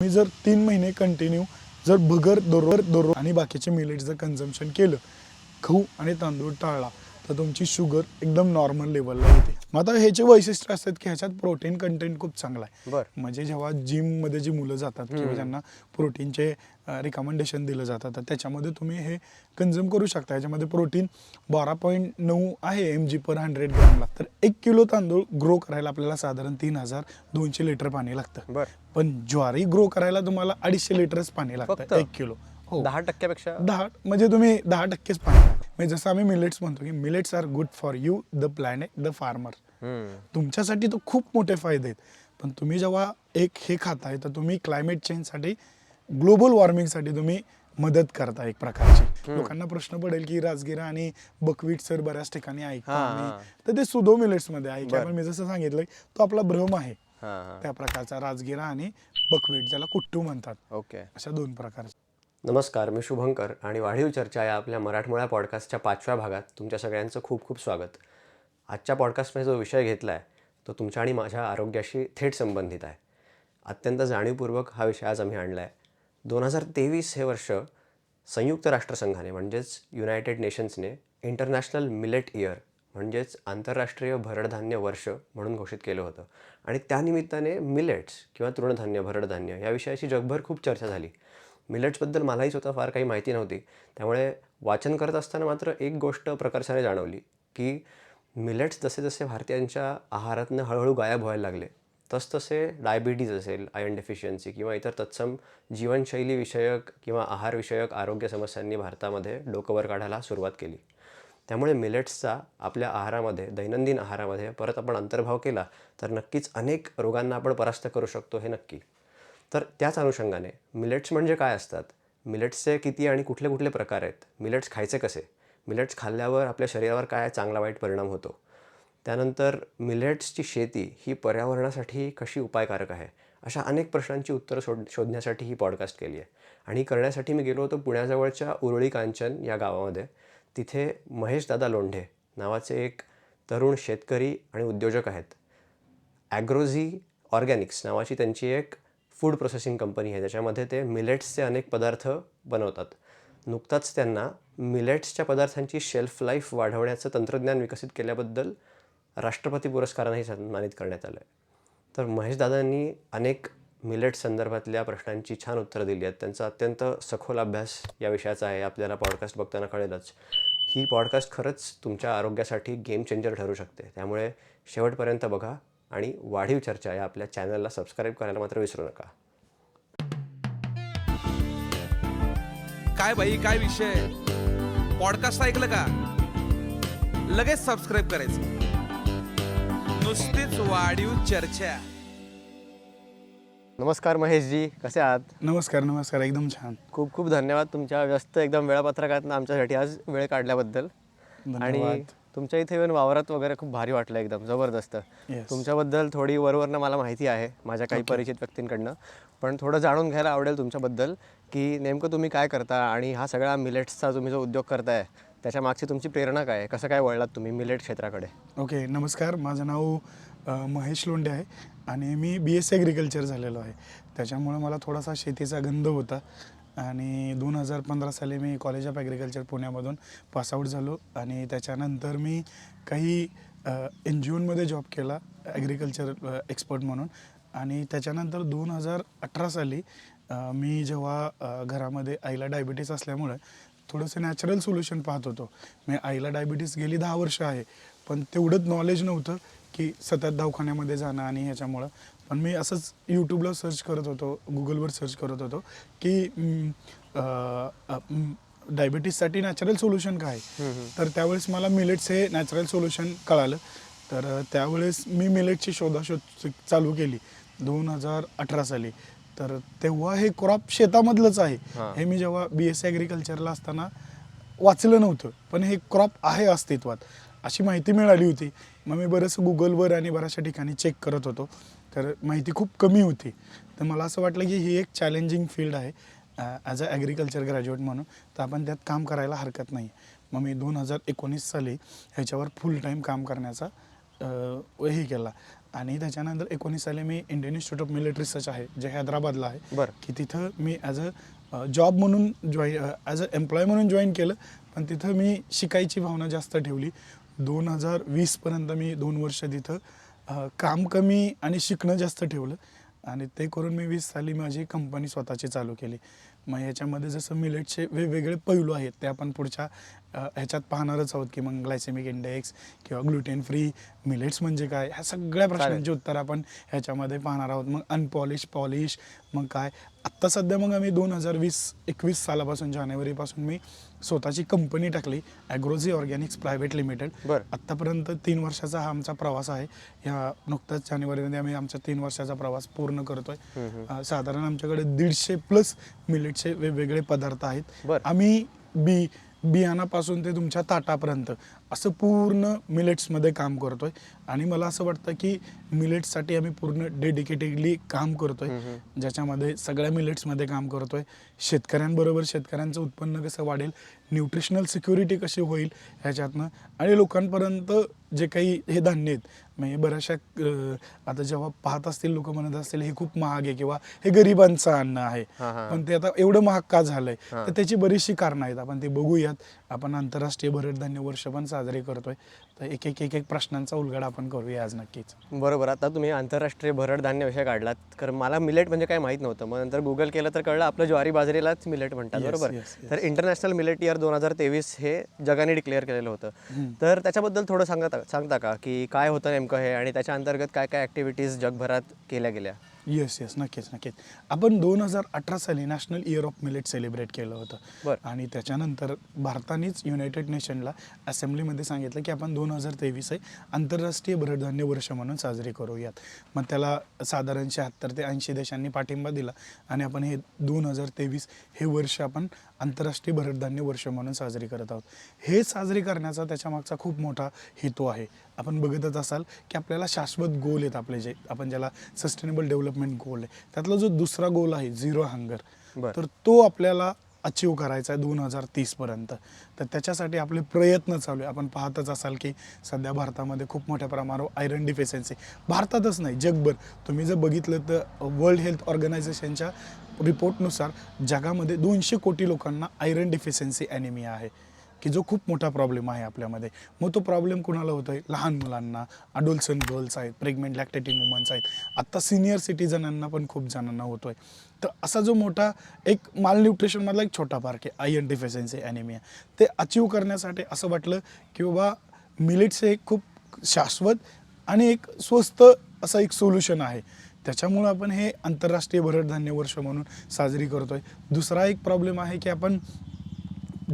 मी जर 3 महिने कंटिन्यू जर बगर दररोज आणि बाकीचे मिलेट्सचं कन्झम्पशन केलं, गहू आणि तांदूळ टाळला, तर तुमची शुगर एकदम नॉर्मल लेवलला येते. मग आता ह्याचे वैशिष्ट्य असतात की ह्याच्यात प्रोटीन कंटेंट खूप चांगला आहे. म्हणजे जेव्हा जिममध्ये जी मुलं जातात किंवा ज्यांना प्रोटीनचे रिकमेंडेशन दिलं जातं, तर त्याच्यामध्ये तुम्ही हे कन्झ्युम करू शकता. याच्यामध्ये प्रोटीन 12.9 आहे mg/100 ग्रॅमला. तर 1 किलो तांदूळ ग्रो करायला आपल्याला साधारण 3200 लिटर पाणी लागतं. पण ज्वारी ग्रो करायला तुम्हाला 250 लिटरच पाणी लागतं 1 किलो. हो, 10% 10 म्हणजे तुम्ही 10%च पाणी लागतं. म्हणजे जसं आम्ही मिलेट्स म्हणतो की millets are good for you, the planet, the farmer. तुमच्यासाठी तो खूप मोठे फायदे आहेत. पण तुम्ही जेव्हा एक हे खाताय, तर तुम्ही क्लायमेट चेंजसाठी, ग्लोबल वॉर्मिंगसाठी तुम्ही मदत करता एक प्रकारची. लोकांना प्रश्न पडेल की राजगिरा आणि बकवीट सर बऱ्याच ठिकाणी ऐकतो आम्ही, तर ते सुडो मिलेट्समध्ये आहे. पण मी जसं सांगितलं तो आपला भ्रम आहे त्या प्रकारचा, राजगिरा आणि बकवीट, ज्याला कुट्टू म्हणतात. अशा 2 प्रकारचे. नमस्कार, मी शुभंकर आणि वाढीव चर्चा या आपल्या मराठमोळ्या पॉडकास्टच्या 5व्या भागात तुमच्या सगळ्यांचं खूप खूप स्वागत. आजच्या पॉडकास्टमध्ये जो विषय घेतला आहे तो तुमच्या आणि माझ्या आरोग्याशी थेट संबंधित आहे. अत्यंत जाणीवपूर्वक हा विषय आज आम्ही आणला आहे. 2023 हे वर्ष संयुक्त राष्ट्रसंघाने म्हणजेच युनायटेड नेशन्सने इंटरनॅशनल मिलेट इयर म्हणजेच आंतरराष्ट्रीय भरडधान्य वर्ष म्हणून घोषित केलं होतं. आणि त्यानिमित्ताने मिलेट्स किंवा तृणधान्य, भरडधान्य या विषयाची जगभर खूप चर्चा झाली. मिलेट्सबद्दल मलाही स्वतः फार काही माहिती नव्हती, त्यामुळे वाचन करत असताना मात्र एक गोष्ट प्रकर्षाने जाणवली की मिलेट्स जसे जसे भारतीयांच्या आहारातनं हळूहळू गायब व्हायला लागले, तसतसे डायबिटीज असेल, आयर्न डेफिशियन्सी किंवा इतर तत्सम जीवनशैलीविषयक किंवा आहारविषयक आरोग्य समस्यांनी भारतामध्ये डोकं वर काढायला सुरुवात केली. त्यामुळे मिलेट्सचा आपल्या आहारामध्ये, दैनंदिन आहारामध्ये परत आपण अंतर्भाव केला तर नक्कीच अनेक रोगांना आपण परास्त करू शकतो, हे नक्की. तर त्याच अनुषंगाने मिलेट्स म्हणजे काय असतात, मिलेट्सचे किती आणि कुठले कुठले प्रकार आहेत, मिलेट्स खायचे कसे, मिलेट्स खाल्ल्यावर आपल्या शरीरावर काय चांगला वाईट परिणाम होतो, त्यानंतर मिलेट्सची शेती ही पर्यावरणासाठी कशी उपायकारक आहे, अशा अनेक प्रश्नांची उत्तरं शोधण्यासाठी ही पॉडकास्ट केली आहे. आणि करण्यासाठी मी गेलो होतो पुण्याजवळच्या उरुळी कांचन या गावामध्ये. तिथे महेशदादा लोंढे नावाचे एक तरुण शेतकरी आणि उद्योजक आहेत. ॲग्रोझी ऑर्गॅनिक्स नावाची त्यांची एक फूड प्रोसेसिंग कंपनी आहे, ज्याच्यामध्ये ते मिलेट्सचे अनेक पदार्थ बनवतात. नुकताच त्यांना मिलेट्सच्या पदार्थांची शेल्फ लाईफ वाढवण्याचं तंत्रज्ञान विकसित केल्याबद्दल राष्ट्रपती पुरस्कारानेही सन्मानित करण्यात आलं आहे. तर महेशदादांनी अनेक मिलेट्स संदर्भातल्या प्रश्नांची छान उत्तरं दिली आहेत. त्यांचा अत्यंत सखोल अभ्यास या विषयाचा आहे, आपल्याला पॉडकास्ट बघताना कळेलच. ही पॉडकास्ट खरंच तुमच्या आरोग्यासाठी गेम चेंजर ठरू शकते, त्यामुळे शेवटपर्यंत बघा आणि वाढीव चर्चा या आपल्या चॅनलला सबस्क्राईब करायला मात्र विसरू नका. काय बाई, काय विषय, पॉडकास्ट ऐकलं का? लगेच सबस्क्राईब करायचं. नुसतीच वाढीव चर्चा. नमस्कार महेशजी, कसे आहात? नमस्कार, एकदम छान. खूप खूप धन्यवाद तुमच्या व्यस्त एकदम वेळापत्रकातनं आमच्यासाठी आज वेळ काढल्याबद्दल. आणि तुमच्या इथे येऊन वावरात वगैरे खूप भारी वाटलं, एकदम जबरदस्त. तुमच्याबद्दल थोडी वरवरनं मला माहिती आहे माझ्या काही परिचित व्यक्तींकडनं, पण थोडं जाणून घ्यायला आवडेल तुमच्याबद्दल की नेमकं तुम्ही काय करता आणि हा सगळा मिलेट्सचा तुम्ही जो उद्योग करताय त्याच्या मागची तुमची प्रेरणा काय आहे, कसं काय वळलात तुम्ही मिलेट क्षेत्राकडे? ओके, नमस्कार. माझं नाव महेश लोंढे आहे आणि मी BSc ॲग्रिकल्चर झालेलो आहे. त्याच्यामुळे मला थोडासा शेतीचा गंध होता आणि 2015 साली मी कॉलेज ऑफ ॲग्रिकल्चर पुण्यामधून पासआउट झालो. आणि त्याच्यानंतर मी काही NGOमध्ये जॉब केला ॲग्रिकल्चर एक्सपर्ट म्हणून. आणि त्याच्यानंतर 2018 साली मी जेव्हा घरामध्ये आईला डायबिटीस असल्यामुळे थोडंसं नॅचरल सोल्युशन पाहत होतो. मी आईला डायबिटीस गेली 10 वर्ष आहे, पण तेवढंच नॉलेज नव्हतं की सतत दवाखान्यामध्ये जाणं आणि ह्याच्यामुळं. पण मी असंच यूट्यूबला सर्च करत होतो, गुगलवर सर्च करत होतो की डायबिटीससाठी नॅचरल सोल्युशन काय. तर त्यावेळेस मला मिलेट्स हे नॅचरल सोल्युशन कळालं. तर त्यावेळेस मी मिलेटची शोधाशोध चालू केली 2018 साली. तर तेव्हा हे क्रॉप शेतामधलंच आहे, हे मी जेव्हा BSc ॲग्रिकल्चरला असताना वाचलं नव्हतं, पण हे क्रॉप आहे अस्तित्वात अशी माहिती मिळाली होती. मग मी बरंचसं गुगलवर आणि बऱ्याचशा ठिकाणी चेक करत होतो, तर माहिती खूप कमी होती. तर मला असं वाटलं की ही एक चॅलेंजिंग फील्ड आहे ॲज अ ॲग्रिकल्चर ग्रॅज्युएट म्हणून, तर आपण त्यात काम करायला हरकत नाही. मग मी 2019 साली ह्याच्यावर फुल टाईम काम करण्याचा हे केला. आणि त्याच्यानंतर 19 साली मी Indian institute of military research आहे जे हैदराबादला आहे बरं. की तिथं मी ॲज अ जॉब म्हणून ॲज अ एम्प्लॉय म्हणून जॉईन केलं, पण तिथं मी शिकायची भावना जास्त ठेवली. 2020पर्यंत मी 2 वर्ष तिथं काम कमी आणि शिकणं जास्त ठेवलं आणि ते करून मी 20 साली माझी कंपनी स्वतःची चालू केली. मग ह्याच्यामध्ये जसं मिलेटचे वेगवेगळे पैलू आहेत ते आपण पुढच्या ह्याच्यात पाहणारच आहोत की मग ग्लायसेमिक इंडेक्स किंवा ग्लुटेन फ्री मिलेट्स म्हणजे काय, ह्या सगळ्या प्रश्नांची उत्तर आपण ह्याच्यामध्ये पाहणार आहोत. मग अनपॉलिश, पॉलिश, मग काय आत्ता सध्या मग आम्ही 2021 सालापासून जानेवारीपासून मी स्वतःची कंपनी टाकली ॲग्रोझी ऑर्गॅनिक्स प्रायव्हेट लिमिटेड. बरं. आत्तापर्यंत 3 वर्षाचा हा आमचा प्रवास आहे. ह्या नुकताच जानेवारीमध्ये आम्ही आमचा 3 वर्षाचा प्रवास पूर्ण करतोय. साधारण आमच्याकडे 150+ मिलेटचे वेगवेगळे पदार्थ आहेत. बरं. आम्ही बियाणापासून ते तुमच्या ताटापर्यंत असं पूर्ण मिलेट्समध्ये काम करतोय आणि मला असं वाटतं की मिलेट्ससाठी आम्ही पूर्ण डेडिकेटेडली काम करतोय, ज्याच्यामध्ये सगळ्या मिलेट्समध्ये काम करतोय. शेतकऱ्यांबरोबर शेतकऱ्यांचं उत्पन्न कसं वाढेल, न्यूट्रिशनल सिक्युरिटी कशी होईल ह्याच्यातनं, आणि लोकांपर्यंत जे काही हे धान्य आहेत म्हणजे बऱ्याचशा आता जेव्हा पाहत असतील लोक म्हणत असतील हे खूप महाग आहे किंवा हे गरिबांचं अन्न आहे, पण ते आता एवढं महाग का झालंय, तर त्याची बरीचशी कारणं आहेत. आपण ते बघूयात. आपण आंतरराष्ट्रीय भरड धान्य वर्ष पण साजरे करतोय, तर एक प्रश्नांचा उलगडा आपण करूया आज नक्कीच. बरोबर. आता तुम्ही आंतरराष्ट्रीय भरड धान्य विषय काढलात, कारण मला मिलेट म्हणजे काय माहीत नव्हतं. मग नंतर गुगल केलं तर कळलं आपलं ज्वारी बाजरीलाच मिलेट म्हणतात. बरोबर. तर इंटरनॅशनल मिलेट इयर 2023 हे जगाने डिक्लेअर केलेलं होतं. तर त्याच्याबद्दल थोडं सांगता का की काय होतं नेमकं हे आणि त्याच्या अंतर्गत काय काय ॲक्टिव्हिटीज जगभरात केल्या गेल्या? येस नक्कीच. आपण 2018 साली national year of millet celebrate केलं होतं. बरं. आणि त्याच्यानंतर भारतानेच युनायटेड नेशनला असेंब्लीमध्ये सांगितलं की आपण 2023 आंतरराष्ट्रीय भरडधान्य वर्ष म्हणून साजरी करूयात. मग त्याला साधारण 76 ते 80 देशांनी पाठिंबा दिला आणि आपण हे 2023 हे वर्ष आपण आंतरराष्ट्रीय भरडधान्य वर्ष म्हणून साजरी करत आहोत. हे साजरी करण्याचा त्याच्यामागचा खूप मोठा हेतू आहे. आपण बघतच असाल की आपल्याला शाश्वत गोल आहेत आपले, जे आपण ज्याला सस्टेनेबल डेव्हलपमेंट गोल आहे, त्यातला जो दुसरा गोल आहे झिरो हंगर, तर तो आपल्याला अचीव करायचा आहे 2030 पर्यंत. तर त्याच्यासाठी आपले प्रयत्न चालू आहे. आपण पाहतच असाल की सध्या भारतामध्ये खूप मोठ्या प्रमाणावर आयरन डिफिशियन्सी, भारतातच नाही जगभर तुम्ही जर बघितलं तर वर्ल्ड हेल्थ ऑर्गनायझेशनच्या रिपोर्टनुसार जगामध्ये 200 कोटी लोकांना आयरन डिफिशियन्सी ॲनिमिया आहे, की जो खूप मोठा प्रॉब्लेम आहे आपल्यामध्ये. मग तो प्रॉब्लेम कुणाला होतो आहे? लहान मुलांना, अडोल्संट गर्ल्स आहेत, प्रेग्नेंट लॅक्टेटिंग वुमन्स आहेत, आत्ता सिनियर सिटीजनांना पण खूप जणांना होतो आहे. तर असा जो मोठा एक मालन्यूट्रिशनमधला एक छोटा पार्क आहे आयर्न डिफिशियन्सी ॲनिमिया, ते अचीव करण्यासाठी असं वाटलं की बाबा मिलेट्स हे खूप शाश्वत आणि एक स्वस्त असं एक सोल्युशन आहे. त्याच्यामुळं आपण हे आंतरराष्ट्रीय भरडधान्य वर्ष म्हणून साजरी करतोय. दुसरा एक प्रॉब्लेम आहे की आपण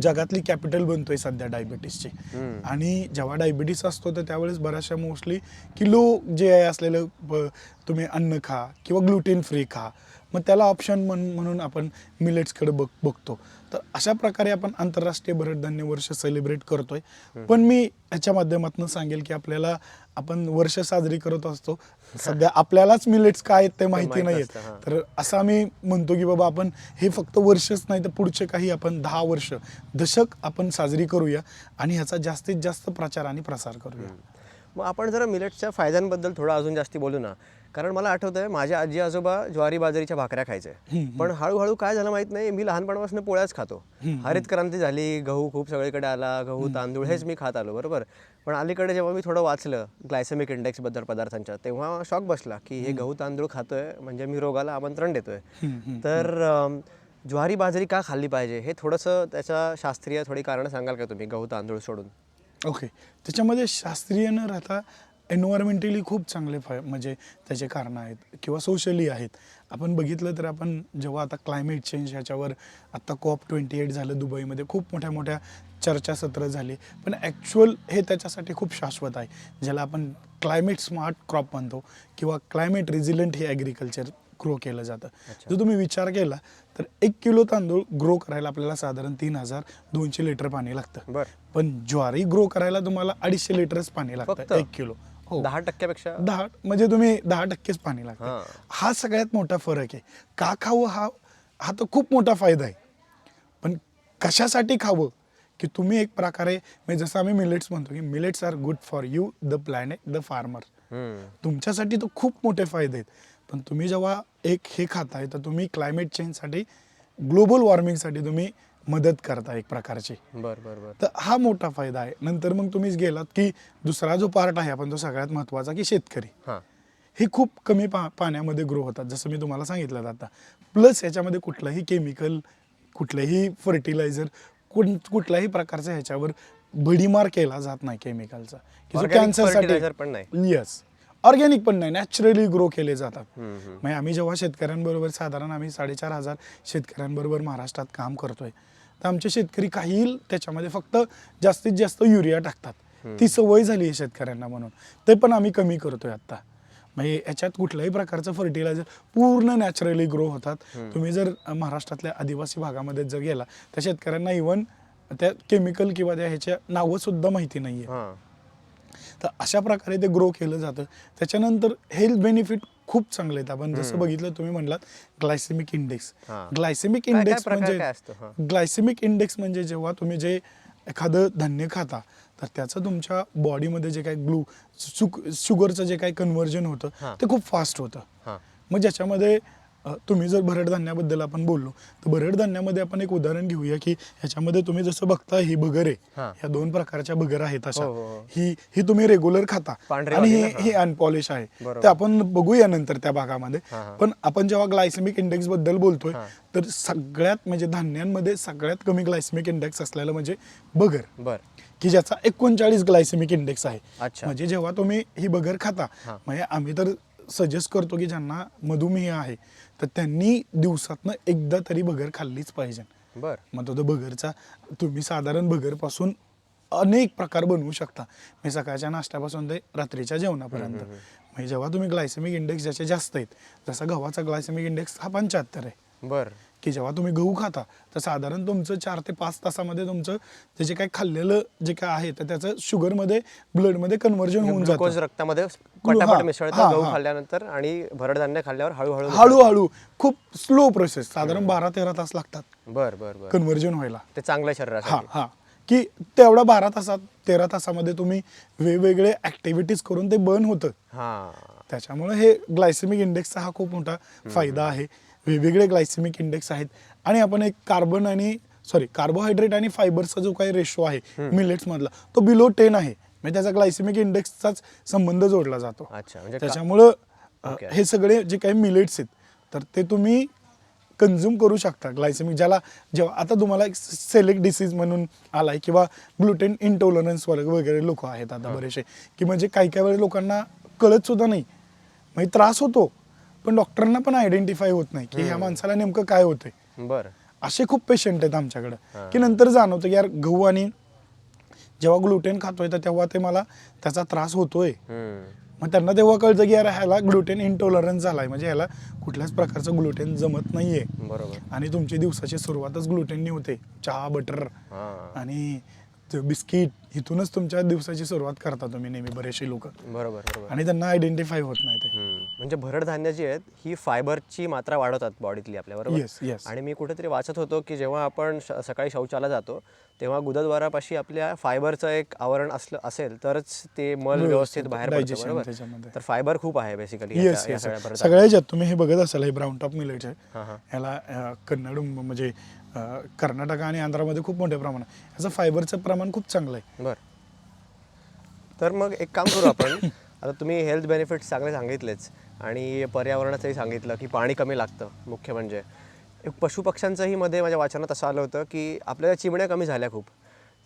जगातली कॅपिटल बनतोय सध्या डायबिटीसची, आणि जेव्हा डायबिटीस असतो तर त्यावेळेस बऱ्याचशा मोस्टली किलो जे आहे असलेलं तुम्ही अन्न खा किंवा ग्लुटेन फ्री खा, मग त्याला ऑप्शन म्हणून आपण मिलेट्सकडे बघतो. तर अशा प्रकारे आपण आंतरराष्ट्रीय भरडधान्य वर्ष सेलिब्रेट करतोय. पण मी ह्याच्या माध्यमातून सांगेल की आपल्याला आपण वर्ष साजरी करत असतो, सध्या आपल्यालाच मिलेट्स काय आहेत ते माहिती नाही आहेत. तर असं आम्ही म्हणतो की बाबा आपण हे फक्त वर्षच नाही तर पुढचे काही आपण 10 वर्ष, दशक आपण साजरी करूया आणि ह्याचा जास्तीत जास्त प्रचार आणि प्रसार करूया. मग आपण जरा मिलेट्सच्या फायद्यांबद्दल थोडं अजून जास्ती बोलू ना, कारण मला आठवतंय माझ्या आजी आजोबा ज्वारी बाजरीच्या भाकऱ्या खायचे, पण हळूहळू काय झालं माहित नाही, मी लहानपणापासून पोळ्याच खातो. हरित क्रांती झाली, गहू खूप सगळीकडे आला, गहू तांदूळ हेच मी खात आलो. बरोबर. पण अलीकडे जेव्हा मी थोडं वाचलं ग्लायसेमिक इंडेक्सबद्दल पदार्थांच्या, तेव्हा शॉक बसला की हे गहू तांदूळ खातोय म्हणजे मी रोगाला आमंत्रण देतोय. तर ज्वारी बाजरी का खाल्ली पाहिजे हे थोडंसं त्याच्या शास्त्रीय थोडी कारणं सांगाल का तुम्ही गहू तांदूळ सोडून? ओके. त्याच्यामध्ये शास्त्रीय न राहता एन्व्हायरमेंटली खूप चांगले म्हणजे त्याचे कारणं आहेत किंवा सोशली आहेत. आपण बघितलं तर आपण जेव्हा आता क्लायमेट चेंज ह्याच्यावर आत्ता COP28 झालं दुबईमध्ये, खूप मोठ्या चर्चासत्र झाली, पण ॲक्च्युअल हे त्याच्यासाठी खूप शाश्वत आहे, ज्याला आपण क्लायमेट स्मार्ट क्रॉप म्हणतो किंवा क्लायमेट रेझिलियंट हे ॲग्रिकल्चर ग्रो केलं जातं. जर तुम्ही विचार केला तर 1 किलो तांदूळ ग्रो करायला आपल्याला साधारण 3200 लिटर पाणी लागतं. पण ज्वारी ग्रो करायला तुम्हाला 250 लिटरच पाणी लागतं 1 किलो. 10% 10 म्हणजे तुम्ही 10%च पाणी लागतं. हा सगळ्यात मोठा फरक आहे. का खावं हा तर खूप मोठा फायदा आहे, पण कशासाठी खावं की तुम्ही एक प्रकारे म्हणजे जसं आम्ही मिलेट्स म्हणतो की millets are good for you, the planet, the farmer. तुमच्यासाठी तो खूप मोठे फायदे आहेत. पण तुम्ही जेव्हा एक हे खाताय तर तुम्ही क्लायमेट चेंजसाठी, ग्लोबल वॉर्मिंगसाठी तुम्ही मदत करता एक प्रकारची. बर बर बर. तर हा मोठा फायदा आहे. नंतर मग तुम्हीच गेलात की दुसरा जो पार्ट आहे आपण तो सगळ्यात महत्त्वाचा की शेतकरी. हां हे खूप कमी पाण्यामध्ये ग्रो होतात जसं मी तुम्हाला सांगितलं आता. प्लस याच्यामध्ये कुठलंही केमिकल, कुठलंही फर्टिलायझर, कुठल्याही प्रकारचा ह्याच्यावर भडीमार केला जात नाही केमिकलचा, की जो Organic कॅन्सरसाठी. fertilizer पण नाही. येस, ऑर्गॅनिक पण नाही, नॅचरली ग्रो केले जातात. हम्म. म्हणजे आम्ही जेव्हा शेतकऱ्यांबरोबर, साधारण आम्ही 4,500 शेतकऱ्यांबरोबर महाराष्ट्रात काम करतोय, तर आमचे शेतकरी काही त्याच्यामध्ये फक्त जास्तीत जास्त युरिया टाकतात. ती सवय झाली आहे शेतकऱ्यांना, म्हणून ते पण आम्ही कमी करतोय आता. म्हणजे याच्यात कुठल्याही प्रकारचं फर्टिलायझर पूर्ण नॅचरली ग्रो होतात. तुम्ही जर महाराष्ट्रातल्या आदिवासी भागामध्ये जर गेला त्या शेतकऱ्यांना इव्हन त्या केमिकल किंवा त्या ह्याच्या नावं सुद्धा माहिती नाहीये. हां तर अशा प्रकारे ते ग्रो केलं जातं. त्याच्यानंतर हेल्थ बेनिफिट खूप चांगले आहेत. आपण जसं बघितलं, तुम्ही म्हणलात ग्लायसेमिक इंडेक्स. हां. ग्लायसेमिक काय इंडेक्स प्रकार म्हणजे, काय असतो? हां. ग्लायसेमिक इंडेक्स म्हणजे जेव्हा तुम्ही जे एखादं धान्य खाता तर त्याचं तुमच्या बॉडीमध्ये जे काही शुगरचं जे काही कन्व्हर्जन होतं हां. ते खूप फास्ट होतं. हां मग ज्याच्यामध्ये तुम्ही जर भरड धान्याबद्दल आपण बोललो तर भरड धान्यामध्ये आपण एक उदाहरण घेऊया की ह्याच्यामध्ये तुम्ही जसं बघता ही भगर आहे, हां. ह्या 2 प्रकारच्या भगर आहेत अशा. हो, हो, हो. ही तुम्ही रेग्युलर खाता पांढरी आणि वाली ना? ही अनपॉलिश आहे. बरोबर. ते आपण बघूया नंतर त्या भागामध्ये. हां, हां. पण आपण जेव्हा ग्लायसेमिक इंडेक्स बद्दल बोलतोय हां. तर सगळ्यात म्हणजे धान्यांमध्ये सगळ्यात कमी ग्लायसेमिक इंडेक्स असलेलं म्हणजे भगर, बर. की ज्याचा 39 ग्लायसेमिक इंडेक्स आहे. अच्छा. म्हणजे जेव्हा तुम्ही ही भगर खाता, हां. म्हणजे आम्ही तर सजेस्ट करतो की ज्यांना मधुमेह आहे तर त्यांनी दिवसातनं एकदा तरी भगर खाल्लीच पाहिजे. बर. मग तो भगरचा तुम्ही साधारण भगरपासून अनेक प्रकार बनवू शकता, म्हणजे सकाळच्या नाश्त्यापासून ते रात्रीच्या जेवणापर्यंत. म्हणजे जेव्हा तुम्ही ग्लायसेमिक इंडेक्स ज्याचे जास्त आहेत, जसा गव्हाचा ग्लायसेमिक इंडेक्स हा 75 आहे, बर. की जेव्हा तुम्ही गहू खाता तर साधारण तुमचं 4 ते 5 तासामध्ये तुमचं जे काही खाल्लेलं जे काय आहे तर त्याचं शुगरमध्ये, ब्लडमध्ये कन्व्हर्जन होऊन ग्लुकोज जातं रक्तामध्ये हां, पटापट मिसळतं हां, गहू हां. खाल्ल्यानंतर, आणि भरडधान्य खाल्ल्यावर हळूहळू हळूहळू. खूप स्लो प्रोसेस, साधारण 12-13 तास लागतात बर बर बर. कन्व्हर्जन व्हायला. ते चांगलं हा शरीरासाठी. हा की तेवढा 12 तासात 13 तासामध्ये तुम्ही वेगवेगळे ऍक्टिव्हिटीज करून ते बर्न होतं. हां त्याच्यामुळे हे ग्लायसेमिक इंडेक्सचा हा खूप मोठा फायदा आहे. वेगवेगळे ग्लायसेमिक इंडेक्स आहेत. आणि आपण एक कार्बोहायड्रेट आणि फायबरचा जो काही रेशो आहे मिलेट्स मधला, तो बिलो 10 आहे. म्हणजे त्याचा ग्लायसेमिक इंडेक्सचाच संबंध जोडला जातो. अच्छा. म्हणजे त्याच्यामुळं ओके. हे सगळे जे काही मिलेट्स आहेत तर ते तुम्ही कन्झ्युम करू शकता. ग्लायसेमिक ज्याला जेव्हा आता तुम्हाला एक सेलेक्ट डिसीज म्हणून आलाय किंवा ग्लुटेन इंटॉलरन्स वगैरे लोक आहेत आता बरेचसे, की म्हणजे काही काही वेळेस लोकांना कळत सुद्धा नाही, म्हणजे त्रास होतो पण डॉक्टरांना पण आयडेंटिफाय होत नाही की ह्या माणसाला नेमकं काय होतंय. बर. असे खूप पेशंट आहेत आमच्याकडं, की नंतर जाणवतं की यार गहू आणि जेव्हा ग्लुटेन खातोय तर तेव्हा ते मला त्याचा त्रास होतोय. मग त्यांना तेव्हा कळतं की यार ह्याला ग्लुटेन इंटॉलरन्स झालाय, म्हणजे ह्याला कुठल्याच प्रकारचं ग्लुटेन जमत नाहीये. बरोबर. आणि तुमची दिवसाची सुरुवातच ग्लुटेननी होते. चहा, बटर हां. आणि बिस्किट, इथूनच तुमच्या दिवसाची सुरुवात करता तुम्ही नेहमी, बरेचसे लोक, बरोबर बरोबर. आणि त्यांना आयडेंटिफाय होत नाही ते. म्हणजे भरडधान्य जी आहेत ही फायबरची मात्रा वाढवतात बॉडीतली आपल्या, बरोबर. Yes, yes. आणि मी कुठेतरी वाचत होतो की जेव्हा आपण सकाळी शौचाला जातो तेव्हा गुदद्वारापाशी आपल्या फायबरचं एक आवरण असेल तरच ते मल व्यवस्थित बाहेर पडतं, digestion बरोबर. त्याच्यामध्ये. तर फायबर खूप आहे बेसिकली येस येस सगळ्या ह्याच्यात तुम्ही हे बघत असाल, हे ब्राऊन टॉप मिलेट आहे, ह्याला कन्नड म्हणजे कर्नाटक आणि आंध्रामध्ये खूप मोठ्या प्रमाणात ह्याचं फायबरचं प्रमाण खूप चांगलं आहे. बर. तर मग एक काम करू आपण. आता तुम्ही हेल्थ बेनिफिट्स चांगले सांगितलेच आणि पर्यावरणाचंही सांगितलं की पाणी कमी लागतं. मुख्य म्हणजे एक पशुपक्ष्यांचंही मध्ये माझ्या वाचनात असं आलं होतं की आपल्या चिमण्या कमी झाल्या खूप.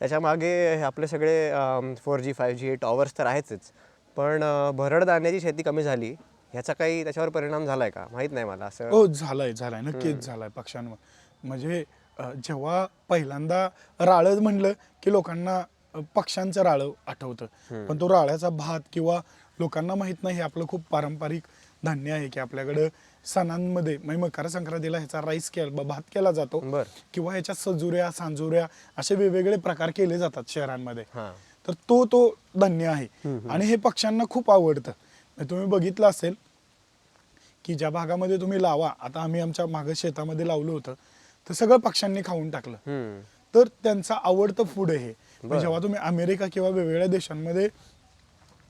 त्याच्यामागे आपले सगळे 4G 5G टॉवर्स तर आहेतच, पण भरडधान्याची शेती कमी झाली ह्याचा काही त्याच्यावर परिणाम झालाय का माहीत नाही मला. असं हो, झालाय नक्कीच झालाय पक्ष्यांवर. म्हणजे जेव्हा पहिल्यांदा राळं म्हणलं की लोकांना पक्ष्यांचं राळं आठवतं, पण तो राळ्याचा भात किंवा लोकांना माहित नाही हे आपलं खूप पारंपरिक धान्य आहे की आपल्याकडं सणांमध्ये म्हणजे मकर संक्रांतीला ह्याचा भात केला जातो. बर. किंवा ह्याच्या सजुऱ्या, सांजुऱ्या असे वेगवेगळे प्रकार केले जातात शहरांमध्ये. हां. तर तो धान्य आहे आणि हे पक्ष्यांना खूप आवडतं. तुम्ही बघितलं असेल की ज्या भागामध्ये तुम्ही लावा, आता आम्ही आमच्या मागं शेतामध्ये लावलं होतं तर सगळं पक्ष्यांनी खाऊन टाकलं. तर त्यांचं आवडतं फूड आहे हे. जेव्हा तुम्ही अमेरिका किंवा वेगवेगळ्या देशांमध्ये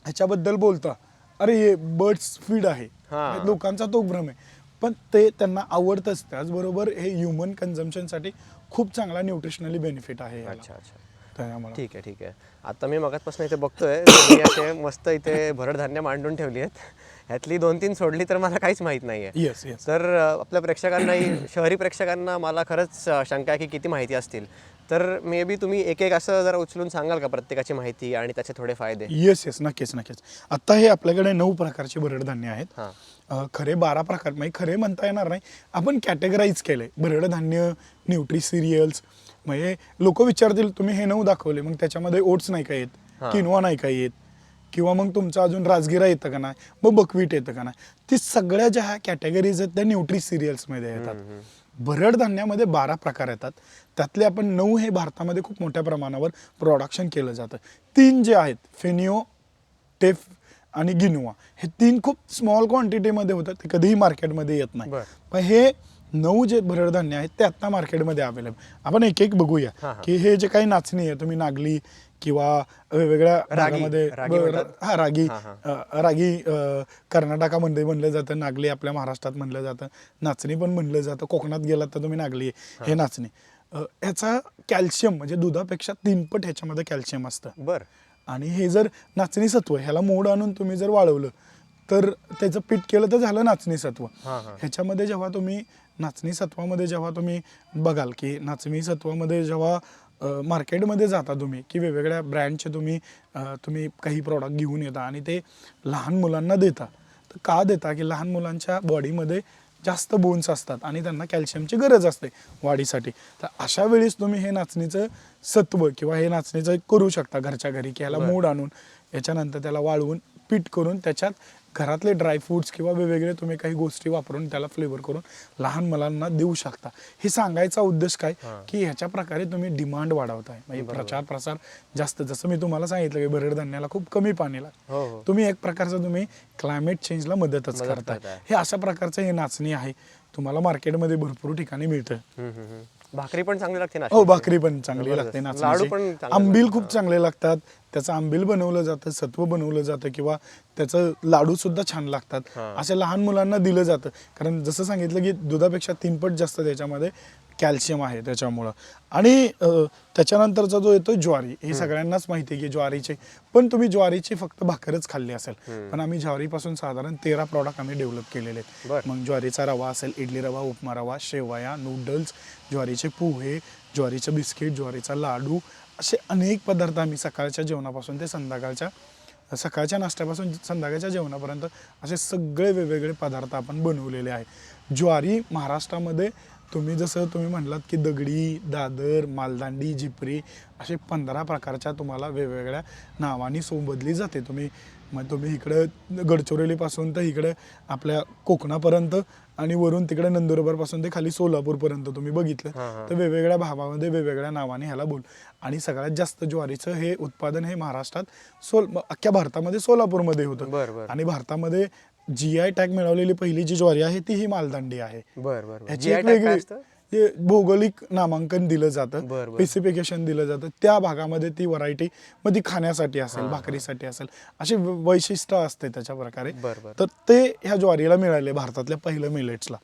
ह्याच्याबद्दल बोलता अरे हे बर्ड्स फीड आहे, हां. लोकांचा तो भ्रम आहे. पण ते त्यांना आवडतंच. त्याचबरोबर हे ह्युमन कन्झम्पशनसाठी खूप चांगला न्यूट्रिशनली बेनिफिट आहे याला. अच्छा अच्छा त्यामुळे ठीक आहे ठीक आहे. आता मी मगाचपासून इथे बघतोय तुम्ही असे मस्त इथे भरडधान्य मांडून ठेवली आहेत. ह्यातली 2-3 सोडली तर मला काहीच माहीत नाही आहे. येस येस तर आपल्या प्रेक्षकांनाही शहरी प्रेक्षकांना मला खरंच शंका आहे की किती माहिती असतील. तर मे बी तुम्ही एक एक असं जरा उचलून सांगाल का प्रत्येकाची माहिती आणि त्याचे थोडे फायदे? येस येस नक्कीच नक्कीच. आता हे आपल्याकडे 9 प्रकारचे भरडधान्य आहेत. हां. खरे 12 प्रकार, म्हणजे खरे म्हणता येणार नाही, आपण कॅटेगराईज केले भरडधान्य, न्यूट्री सिरियल्स. म्हणजे लोक विचारतील तुम्ही हे 9 दाखवले, मग त्याच्यामध्ये ओट्स नाही का येत, हां. किनवा नाही का येत, किंवा मग तुमचं अजून राजगिरा येतं का नाही, मग बकवीट येतं का नाही. ती सगळ्या ज्या ह्या कॅटेगरीज आहेत त्या न्यूट्री सिरियल्समध्ये येतात. भरडधान्यामध्ये 12 प्रकार येतात. त्यातले आपण 9 हे भारतामध्ये खूप मोठ्या प्रमाणावर प्रोडक्शन केलं जातं. 3 जे आहेत फेनिओ, टेफ आणि गिनोआ, हे 3 खूप स्मॉल क्वांटिटीमध्ये होतात, ते कधीही मार्केटमध्ये येत नाही. बरं. पण हे 9 जे भरडधान्य आहेत ते आता मार्केटमध्ये अवेलेबल. आपण एक एक बघूया हां, हां. की हे जे काही नाचणी आहे, तुम्ही नागली किंवा वेगवेगळ्या भागामध्ये रागी म्हणतात. हा रागी, हां, रागी कर्नाटकामध्ये म्हणलं जातं, नागली आपल्या महाराष्ट्रात म्हणलं जातं, नाचणी पण म्हणलं जातं. कोकणात गेलात तर तुम्ही नागली आहे, हे नाचणी. ह्याचा कॅल्शियम म्हणजे दुधापेक्षा 3 पट ह्याच्यामध्ये कॅल्शियम असतं. बरं. आणि हे जर नाचणी सत्व ह्याला मोड आणून तुम्ही जर वाळवलं तर त्याचं पीठ केलं तर झालं नाचणी सत्व. हां हां. ह्याच्यामध्ये जेव्हा तुम्ही नाचणी सत्वामध्ये जेव्हा तुम्ही बघाल की नाचणी सत्वामध्ये जेव्हा मार्केटमध्ये जाता तुम्ही की वेगवेगळ्या ब्रँडचे तुम्ही काही प्रॉडक्ट घेऊन येता आणि ते लहान मुलांना देता. तर का देता की लहान मुलांच्या बॉडीमध्ये जास्त बोन्स असतात आणि त्यांना कॅल्शियमची गरज असते वाढीसाठी. तर अशा वेळेस तुम्ही हे नाचणीचं सत्व किंवा हे नाचणीचं करू शकता घरच्या घरी, की ह्याला मूड आणून याच्यानंतर त्याला वाळवून पीठ करून त्याच्यात घरातले ड्रायफ्रूट्स किंवा वेगवेगळे तुम्ही काही गोष्टी वापरून त्याला फ्लेवर करून लहान मुलांना देऊ शकता. हे सांगायचा उद्देश काय की ह्याच्या प्रकारे तुम्ही डिमांड वाढवताय, म्हणजे प्रचार प्रसार जास्त. जसं मी तुम्हाला सांगितलं की भरडधान्याला खूप कमी पाणी लागतं, हो हो. तुम्ही एक प्रकारचं तुम्ही क्लायमेट चेंजला मदतच करताय. हे अशा प्रकारचं हे नाचणी आहे, तुम्हाला मार्केटमध्ये भरपूर ठिकाणी मिळतं. भाकरी पण चांगली लागते ना? हो, भाकरी पण चांगली लागते लाडू नाचणीची. पण चांगले आंबील लागतात. खूप चांगले लागतात, त्याचं आंबील बनवलं जातं, सत्व बनवलं जातं किंवा त्याचं लाडू सुद्धा छान लागतात. अशा लहान मुलांना दिलं जातं, कारण जसं सांगितलं की दुधापेक्षा 3 पट जास्त त्याच्यामध्ये कॅल्शियम आहे त्याच्यामुळं. आणि त्याच्यानंतरचा जो येतो ज्वारी, हे सगळ्यांनाच माहिती आहे की ज्वारीचे, पण तुम्ही ज्वारीची फक्त भाकरच खाल्ली असेल, पण आम्ही ज्वारीपासून साधारण 13 प्रॉडक्ट आम्ही डेव्हलप केलेले आहेत. मग ज्वारीचा रवा असेल, इडली रवा, उपमा रवा, शेवया, नूडल्स, ज्वारीचे पोहे, ज्वारीचं बिस्किट, ज्वारीचा लाडू, असे अनेक पदार्थ आम्ही सकाळच्या जेवणापासून ते सकाळच्या नाश्त्यापासून संध्याकाळच्या जेवणापर्यंत असे सगळे वेगवेगळे पदार्थ आपण बनवलेले आहे. ज्वारी महाराष्ट्रामध्ये जसं तुम्ही म्हणलात की दगडी, दादर, मालदांडी, झिपरी, असे 15 प्रकारच्या तुम्हाला वेगवेगळ्या नावानी संबोधली जाते. तुम्ही इकडं गडचिरोलीपासून तर इकडं आपल्या कोकणापर्यंत आणि वरून तिकडे नंदुरबारपासून ते खाली सोलापूरपर्यंत तुम्ही बघितलं तर वेगवेगळ्या भागामध्ये वेगवेगळ्या नावाने ह्याला बोल. आणि सगळ्यात जास्त ज्वारीचं हे उत्पादन हे महाराष्ट्रात अख्ख्या भारतामध्ये सोलापूरमध्ये होतं. आणि भारतामध्ये GI टॅग मिळवलेली पहिली जी ज्वारी आहे ती ही मालदांडी आहे. ह्याची एक वेगळी भौगोलिक नामांकन दिलं जातं, स्पेसिफिकेशन दिलं जातं. त्या भागामध्ये ती व्हरायटी मग ती खाण्यासाठी असेल, भाकरीसाठी असेल, अशी वैशिष्ट्य असते त्याच्या प्रकारे. तर ते ह्या ज्वारीला मिळाले भारतातल्या पहिल्या मिलेट्सला.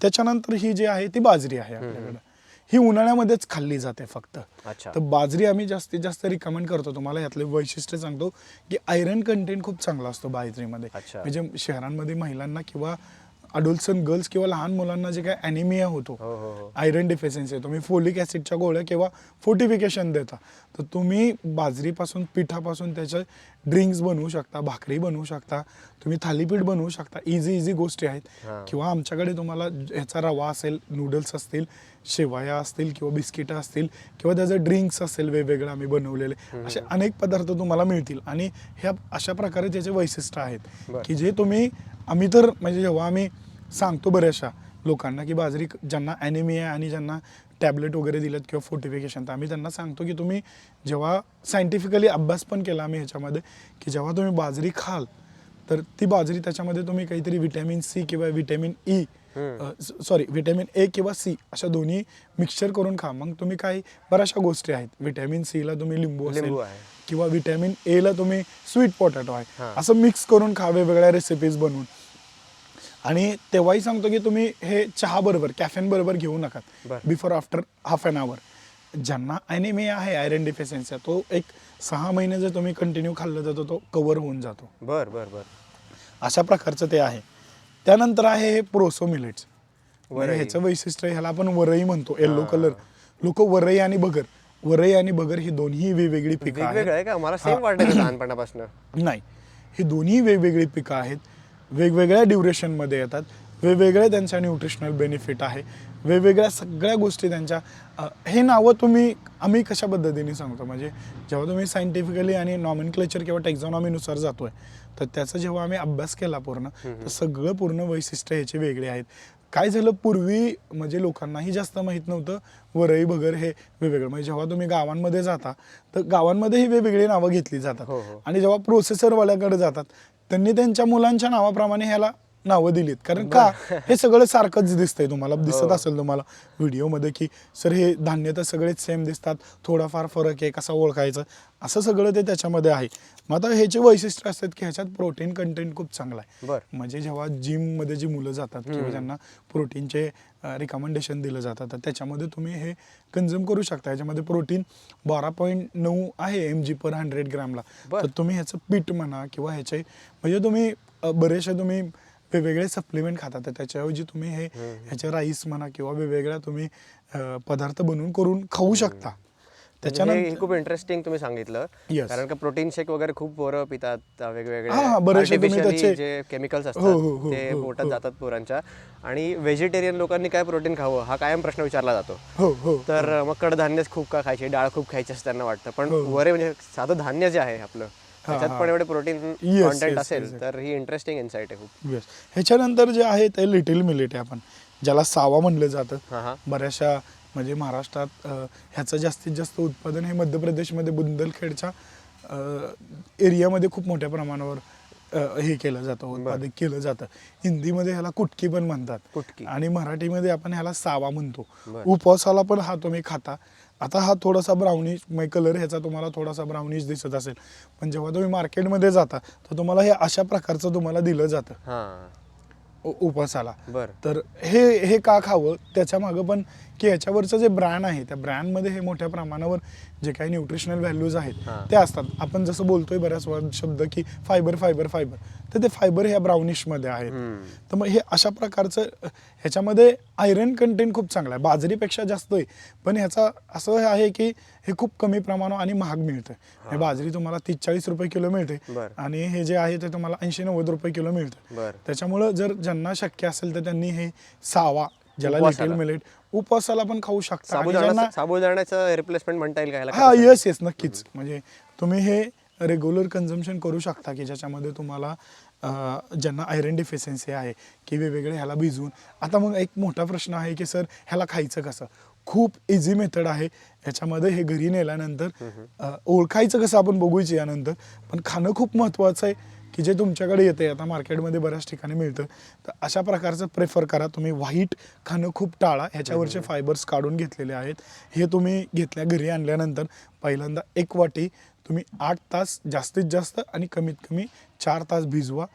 त्याच्यानंतर ही जी आहे ती बाजरी आहे आपल्याकडे. ही उन्हाळ्यामध्येच खाल्ली जाते फक्त. तर बाजरी आम्ही जास्तीत जास्त रिकमेंड करतो. तुम्हाला यातले वैशिष्ट्य सांगतो की आयरन कंटेंट खूप चांगला असतो बाजरीमध्ये. म्हणजे शहरांमध्ये महिलांना किंवा अडोल्सन गर्ल्स किंवा लहान मुलांना जे काय ॲनिमिया होतो, आयरन डिफिशियन्सी, तुम्ही फोलिक ॲसिडच्या गोळ्या किंवा फोर्टिफिकेशन देता, तर तुम्ही बाजरीपासून, पिठापासून त्याचे ड्रिंक्स बनवू शकता, भाकरी बनवू शकता, तुम्ही थालीपीठ बनवू शकता. इझी गोष्टी आहेत. किंवा आमच्याकडे तुम्हाला ह्याचा रवा असेल, नूडल्स असतील, शेवया असतील किंवा बिस्किटं असतील किंवा त्याचं ड्रिंक्स असेल वेगवेगळं आम्ही बनवलेले, असे अनेक पदार्थ तुम्हाला मिळतील. आणि ह्या अशा प्रकारे त्याचे वैशिष्ट्य आहेत की जे आम्ही तर म्हणजे जेव्हा आम्ही सांगतो बऱ्याचशा लोकांना की बाजरी, ज्यांना ॲनिमिया आणि ज्यांना टॅबलेट वगैरे दिलेत किंवा फोर्टिफिकेशन, तर आम्ही त्यांना सांगतो की तुम्ही जेव्हा सायंटिफिकली अभ्यास पण केला आम्ही ह्याच्यामध्ये की जेव्हा तुम्ही बाजरी खाल तर ती बाजरी त्याच्यामध्ये तुम्ही काहीतरी व्हिटॅमिन C किंवा vitamin E sorry vitamin A किंवा सी अशा दोन्ही मिक्सचर करून खा. मग तुम्ही काही बऱ्याचशा गोष्टी आहेत. व्हिटॅमिन सी ला तुम्ही लिंबू असेल आहे. किंवा व्हिटॅमिन ए ला तुम्ही स्वीट पोटॅटो आहे असं मिक्स करून खा वेगवेगळ्या रेसिपीज बनवून. आणि तेव्हाही सांगतो की तुम्ही हे चहा बरोबर कॅफेन बरोबर घेऊ नका before after half an hour. ज्यांना ॲनिमिया आहे आयरन डिफिशियन्सी तो एक 6 महिने जर तुम्ही कंटिन्यू खाल्लं जातो तो कव्हर होऊन जातो. बर अशा प्रकारचं ते आहे. त्यानंतर आहे हे प्रोसो मिलेट्स. ह्याचं वैशिष्ट्य ह्याला आपण वरई म्हणतो. येल्लो कलर लोक वरई आणि बगर ही दोन्ही वेगवेगळी पिकं वेगवेगळं आहे का? मला सेम वाटायचं लहानपणापासून. नाही, ही दोन्ही वेगवेगळी पिकं आहेत. वेगवेगळ्या ड्युरेशनमध्ये येतात. वेगवेगळे त्यांच्या न्यूट्रिशनल बेनिफिट आहे. वेगवेगळ्या सगळ्या गोष्टी त्यांच्या हे नावं आम्ही कशा पद्धतीने सांगतो म्हणजे जेव्हा तुम्ही सायंटिफिकली आणि नॉमेनक्लेचर किंवा टेक्झॉनॉमीनुसार जातोय तर त्याचा जेव्हा आम्ही अभ्यास केला पूर्ण तर सगळं पूर्ण वैशिष्ट्य ह्याचे वेगळे आहेत. काय झालं पूर्वी म्हणजे लोकांनाही जास्त माहीत नव्हतं वरई बगर हे वेगवेगळं. म्हणजे जेव्हा तुम्ही गावांमध्ये जाता तर गावांमध्ये ही वेगवेगळी नावं घेतली जातात. आणि जेव्हा प्रोसेसरवाल्याकडे जातात त्यांनी त्यांच्या मुलांच्या नावाप्रमाणे ह्याला नावं दिलीत. कारण का हे सगळं सारखंच दिसतंय. तुम्हाला दिसत असेल तुम्हाला व्हिडिओमध्ये की सर हे धान्य तर सगळेच सेम दिसतात, थोडाफार फरक आहे, कसा ओळखायचं असं सगळं ते त्याच्यामध्ये आहे. मग आता ह्याचे वैशिष्ट्य असतात की ह्याच्यात प्रोटीन कंटेंट खूप चांगला आहे. म्हणजे जेव्हा जिममध्ये जी मुलं जातात किंवा ज्यांना प्रोटीनचे रिकमेंडेशन दिलं जातं तर त्याच्यामध्ये तुम्ही हे कन्झ्युम करू शकता. ह्याच्यामध्ये प्रोटीन 12.9 आहे mg/100 ग्रॅमला. तर तुम्ही ह्याचं पीठ म्हणा किंवा ह्याचे म्हणजे तुम्ही बरेचसे तुम्ही वेगवेगळे सप्लिमेंट खाता तर त्याच्याऐवजी तुम्ही हे ह्याचे राईस म्हणा किंवा वेगवेगळ्या तुम्ही पदार्थ बनवून करून खाऊ शकता. त्याच्यानंतर खूप इंटरेस्टिंग तुम्ही सांगितलं. कारण का प्रोटीन शेक वगैरे खूप पोरं पितात वेगवेगळे आर्टिफिशियली जे केमिकल्स असतात ते पोटात जातात पोरांच्या. आणि व्हेजिटेरियन लोकांनी काय प्रोटीन खावं हा कायम प्रश्न विचारला जातो. तर मग कडधान्यच खूप का खायचे, डाळ खूप खायची असं त्यांना वाटतं. पण वरे म्हणजे साधं धान्य जे आहे आपलं त्याच्यात पण एवढे प्रोटीन कॉन्टेंट असेल तर ही इंटरेस्टिंग इन्साइट आहे खूप. ह्याच्यानंतर जे आहे ते लिटिल मिलेट आहे आपण ज्याला सावा म्हणलं जातं. बऱ्याचशा म्हणजे महाराष्ट्रात ह्याचं जास्तीत जास्त उत्पादन हे मध्य प्रदेशमध्ये बुंदेलखेडच्या एरियामध्ये खूप मोठ्या प्रमाणावर हे केलं जातं, उत्पादित केलं जातं. हिंदीमध्ये ह्याला कुटकी पण म्हणतात आणि मराठीमध्ये आपण ह्याला सावा म्हणतो. उपवासाला पण हा तुम्ही खाता. आता हा थोडासा ब्राउनिश कलर ह्याचा तुम्हाला थोडासा ब्राउनिश दिसत असेल पण जेव्हा तुम्ही मार्केटमध्ये जाता तर तुम्हाला हे अशा प्रकारचं तुम्हाला दिलं जातं उपवासाला. तर हे का खावं त्याच्या मागं पण की ह्याच्यावरचं जे ब्रँड आहे त्या ब्रँडमध्ये हे मोठ्या प्रमाणावर जे काही न्यूट्रिशनल व्हॅल्यूज आहेत ते असतात. आपण जसं बोलतोय बऱ्याच शब्द की फायबर फायबर फायबर तर ते फायबर ह्या ब्राउनिशमध्ये आहेत. तर मग हे अशा प्रकारचं ह्याच्यामध्ये आयरन कंटेंट खूप चांगला आहे, बाजरीपेक्षा जास्त आहे. पण ह्याचा असं आहे की हे खूप कमी प्रमाणावर आणि महाग मिळतं. हे बाजरी तुम्हाला 30-40 रुपये किलो मिळते आणि हे जे आहे ते तुम्हाला 80-90 रुपये किलो मिळतं. त्याच्यामुळं जर ज्यांना शक्य असेल तर त्यांनी हे सावा ज्याला लिटिल मिलेट उपवासाला पण खाऊ शकता. साबुदाण्याचं रिप्लेसमेंट म्हणता येईल का? हा येस नक्कीच. म्हणजे तुम्ही हे रेग्युलर कन्झम्पशन करू शकता की ज्याच्यामध्ये तुम्हाला ज्यांना आयरन डिफिशियन्सी आहे की वेगवेगळे ह्याला भिजवून. आता मग एक मोठा प्रश्न आहे की सर ह्याला खायचं कसं? खूप इझी मेथड आहे ह्याच्यामध्ये. हे घरी नेल्यानंतर ओळखायचं कसं आपण बघूच यानंतर. पण खाणं खूप महत्त्वाचं आहे की जे तुमच्याकडे येते आता मार्केटमध्ये बऱ्याच ठिकाणी मिळतं तर अशा प्रकारचं प्रेफर करा. तुम्ही व्हाईट खाणं खूप टाळा. ह्याच्यावरचे फायबर्स काढून घेतलेले आहेत. हे तुम्ही घरी आणल्यानंतर पहिल्यांदा 1 वाटी तुम्ही 8 तास जास्तीत जास्त आणि कमीत कमी 4 तास भिजवा.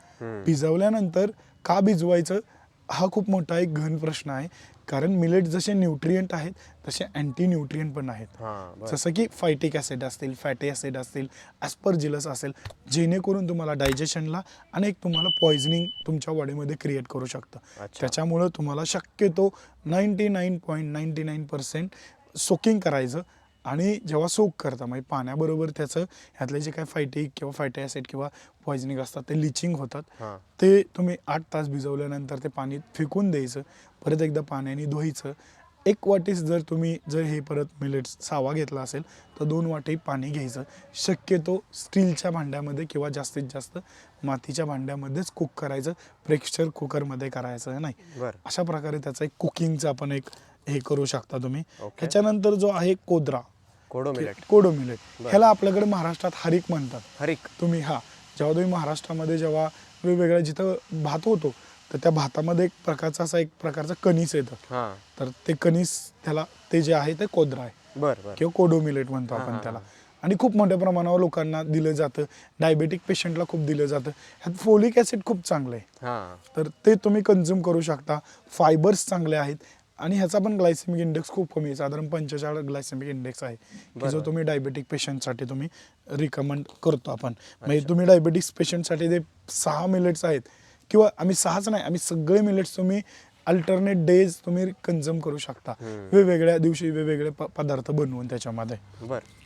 भिजवल्यानंतर का भिजवायचं हा खूप मोठा एक गहन प्रश्न आहे. कारण मिलेट जसे न्यूट्रिएंट आहेत तसे अँटी न्यूट्रिएंट पण आहेत. जसं की फायटिक ॲसिड असतील, फॅटी ॲसिड असतील, ॲस्परजिलस असेल जेणेकरून तुम्हाला डायजेशनला आणि एक तुम्हाला पॉयझनिंग तुमच्या बॉडीमध्ये क्रिएट करू शकतं. त्याच्यामुळं तुम्हाला शक्यतो 99.99% सोकिंग करायचं. आणि जेव्हा सोक करता म्हणजे पाण्याबरोबर त्याचं ह्यातले जे काही फायटिक किंवा फॅटी ॲसिड किंवा पॉयझनिंग असतात ते लिचिंग होतात. ते तुम्ही 8 तास भिजवल्यानंतर ते पाणी फेकून द्यायचं. परत एकदा पाण्याने धुवायचं. 1 वाटी जर हे परत मिलेट्स सावा घेतला असेल तर 2 वाटी पाणी घ्यायचं. शक्यतो स्टीलच्या भांड्यामध्ये किंवा जास्तीत जास्त मातीच्या भांड्यामध्येच कुक करायचं. प्रेशर कुकरमध्ये करायचं नाही. अशा प्रकारे त्याचा एक कुकिंगचा आपण एक हे करू शकता तुम्ही. त्याच्यानंतर जो आहे कोडो मिलेट ह्याला आपल्याकडे महाराष्ट्रात हरिक म्हणतात. तुम्ही जेव्हा तुम्ही महाराष्ट्रामध्ये जेव्हा वेगवेगळ्या जिथं भात होतो तर त्या भातामध्ये एक प्रकारचं कणीस येतं. हां. तर ते कणीस त्याला ते जे आहे ते कोद्रा आहे बरं बरं. किंवा कोडो मिलेट म्हणतो आपण त्याला. आणि खूप मोठ्या प्रमाणावर लोकांना दिलं जातं. डायबेटिक पेशंटला खूप दिलं जातं. ह्यात फोलिक ॲसिड खूप चांगलं आहे. हां. तर ते तुम्ही कन्झ्युम करू शकता. फायबर्स चांगले आहेत आणि ह्याचा पण ग्लायसेमिक इंडेक्स खूप कमी आहे. साधारण 45 ग्लायसेमिक इंडेक्स आहे की जो तुम्ही डायबेटिक पेशंटसाठी तुम्ही रिकमेंड करतो आपण. म्हणजे तुम्ही डायबेटिक्स पेशंटसाठी ते 6 मिलेट्स आहेत किंवा आम्ही 6च नाही, आम्ही सगळे मिलेट्स तुम्ही अल्टरनेट डेज तुम्ही कन्झ्युम करू शकता. वेगवेगळ्या दिवशी वेगवेगळे पदार्थ बनवून त्याच्यामध्ये. बरं.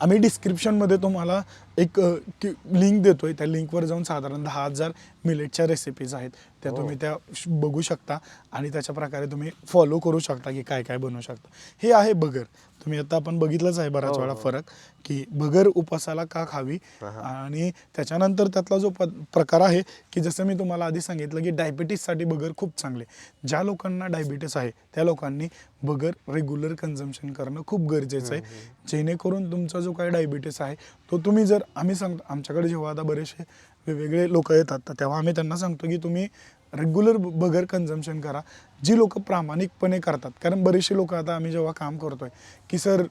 आम्ही डिस्क्रिप्शनमध्ये तुम्हाला एक लिंक देतोय. त्या लिंकवर जाऊन साधारण 10,000 मिलेटच्या रेसिपीज आहेत त्या तुम्ही त्या बघू शकता आणि त्याच्या प्रकारे तुम्ही फॉलो करू शकता की काय काय बनवू शकता. हे आहे बगर. तुम्ही आता आपण बघितलंच आहे बराच वेळा फरक की बगर उपासाला का खावी. आणि त्याच्यानंतर त्यातला जो प्रकार आहे की जसं मी तुम्हाला आधी सांगितलं की डायबिटीससाठी बगर खूप चांगले. ज्या लोकांना डायबिटीस आहे त्या लोकांनी बगर रेग्युलर कन्झम्पशन करणं खूप गरजेचं आहे. जेणेकरून तुमचा जो काही डायबिटीस आहे तो तुम्ही जर आम्ही सांगतो आमच्याकडे जेव्हा आता बरेचसे वेगवेगळे लोक येतात तर तेव्हा आम्ही त्यांना सांगतो की तुम्ही रेग्युलर बगर कन्झम्पशन करा. जी लोक प्रामाणिकपणे करतात, कारण बरेचसे लोक आता आम्ही जेव्हा काम करतोय की सर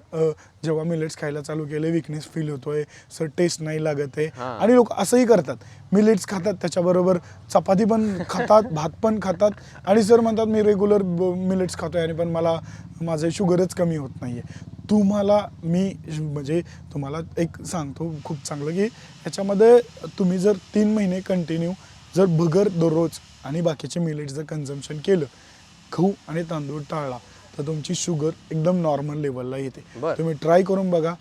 जेव्हा मिलेट्स खायला चालू केले विकनेस फील होतोय, सर टेस्ट नाही लागत आहे. आणि लोक असंही करतात, मिलेट्स खातात त्याच्याबरोबर चपाती पण खातात, भात पण खातात आणि सर म्हणतात मी रेग्युलर मिलेट्स खातोय आणि पण मला माझं शुगरच कमी होत नाही आहे. तुम्हाला मी म्हणजे तुम्हाला एक सांगतो खूप चांगलं की याच्यामध्ये तुम्ही जर 3 महिने कंटिन्यू जर बगर दररोज आणि बाकीचे मिलेट्स जर कन्झम्पशन केलं, गहू आणि तांदूळ टाळला, तर तुमची शुगर एकदम नॉर्मल लेवलला येते. तुम्ही ट्राय करून बघा.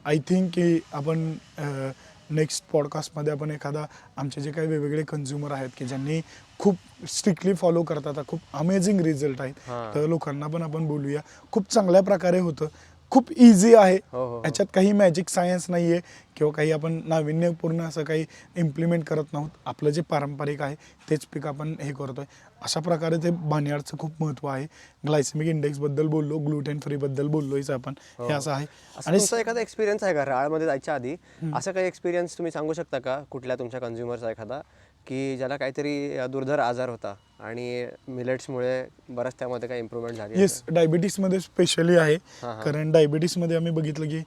आय थिंक की आपण नेक्स्ट पॉडकास्टमध्ये आपण एखादा आमचे जे काही वेगवेगळे कन्झ्युमर आहेत की ज्यांनी खूप स्ट्रिक्टली फॉलो करतात, खूप अमेझिंग रिझल्ट आहेत, तर लोकांना पण आपण बोलूया. खूप चांगल्या प्रकारे होतं, खूप इझी आहे. याच्यात काही मॅजिक सायन्स नाही आहे किंवा काही आपण नाविन्यपूर्ण असं काही इम्प्लिमेंट करत नाहोत. आपलं जे पारंपरिक आहे तेच पीक आपण हे करतोय. अशा प्रकारे ते बानियाडचं खूप महत्त्व आहे. ग्लायसेमिक इंडेक्सबद्दल बोललो, ग्लुटेन फ्रीबद्दल बोललोयच आपण. हे असं आहे. आणि तुमचा एखादा एक्सपिरियन्स आहे का राळमध्ये जायच्या आधी? असं काही एक्सपिरियन्स तुम्ही सांगू शकता का कुठल्या तुमच्या कन्झ्युमरचा एखादा की ज्याला काहीतरी दुर्धर आजार होता आणि मिलेट्समुळे बरंच त्यामध्ये काही इम्प्रूव्हमेंट झाली? येस, डायबिटीसमध्ये स्पेशली आहे. कारण डायबिटीसमध्ये आम्ही बघितलं की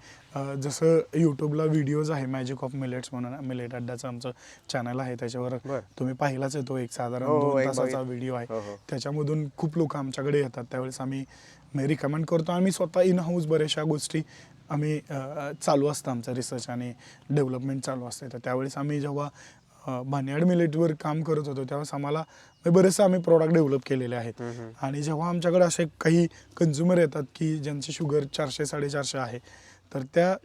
जसं यूट्यूबला व्हिडिओज आहे मॅजिक ऑफ मिलेट्स म्हणून, मिलेट अड्डाचं आमचं चॅनल आहे, त्याच्यावर तुम्ही पाहिलाच आहे तो एक साधारण 2 तासाचा व्हिडिओ आहे. त्याच्यामधून खूप लोक आमच्याकडे येतात, त्यावेळेस आम्ही रिकमेंड करतो. आम्ही स्वतः इन हाऊस बऱ्याचशा गोष्टी आम्ही चालू असतं, आमचं रिसर्च आणि डेव्हलपमेंट चालू असते. तर त्यावेळेस आम्ही जेव्हा बानियाड मिलेटवर काम करत होतो त्यावेळेस आम्हाला बरेचसे आम्ही प्रॉडक्ट डेव्हलप केलेले आहेत. आणि जेव्हा आमच्याकडे असे काही कन्झ्युमर येतात की ज्यांची शुगर 400-450 आहे, तर त्या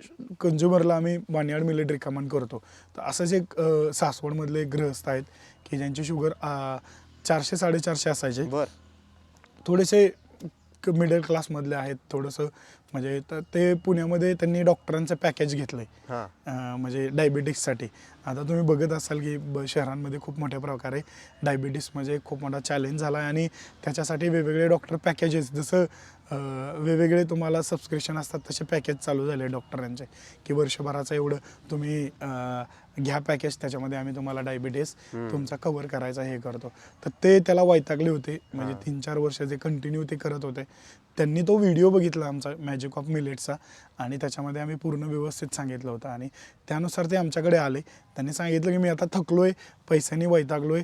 कन्झ्युमरला आम्ही बानियाड मिलेट रिकमेंड करतो. तर असंच एक सासवडमधले एक गृहस्थ आहेत की ज्यांची शुगर 400-450 असायचे. थोडेसे मिडल क्लासमधले आहेत, थोडंसं म्हणजे तर ते पुण्यामध्ये त्यांनी डॉक्टरांचं पॅकेज घेतलं आहे म्हणजे डायबिटिक्ससाठी. आता तुम्ही बघत असाल की शहरांमध्ये खूप मोठ्या प्रकारे डायबिटीस म्हणजे खूप मोठा चॅलेंज झाला आहे आणि त्याच्यासाठी वेगवेगळे डॉक्टर पॅकेजेस, जसं वेगवेगळे तुम्हाला सबस्क्रिप्शन असतात तसे पॅकेज चालू झाले डॉक्टरांचे की वर्षभराचं एवढं तुम्ही घ्या पॅकेज, त्याच्यामध्ये आम्ही तुम्हाला डायबिटीस तुमचा कव्हर करायचा हे करतो. तर ते त्याला वैतागले होते, म्हणजे 3-4 वर्ष जे कंटिन्यू ते करत होते. त्यांनी तो व्हिडिओ बघितला आमचा मॅजिक ऑफ मिलेट्सचा आणि त्याच्यामध्ये आम्ही पूर्ण व्यवस्थित सांगितलं होतं आणि त्यानुसार ते आमच्याकडे आले. त्यांनी सांगितलं की मी आता थकलोय, पैशांनी वैतागलोय,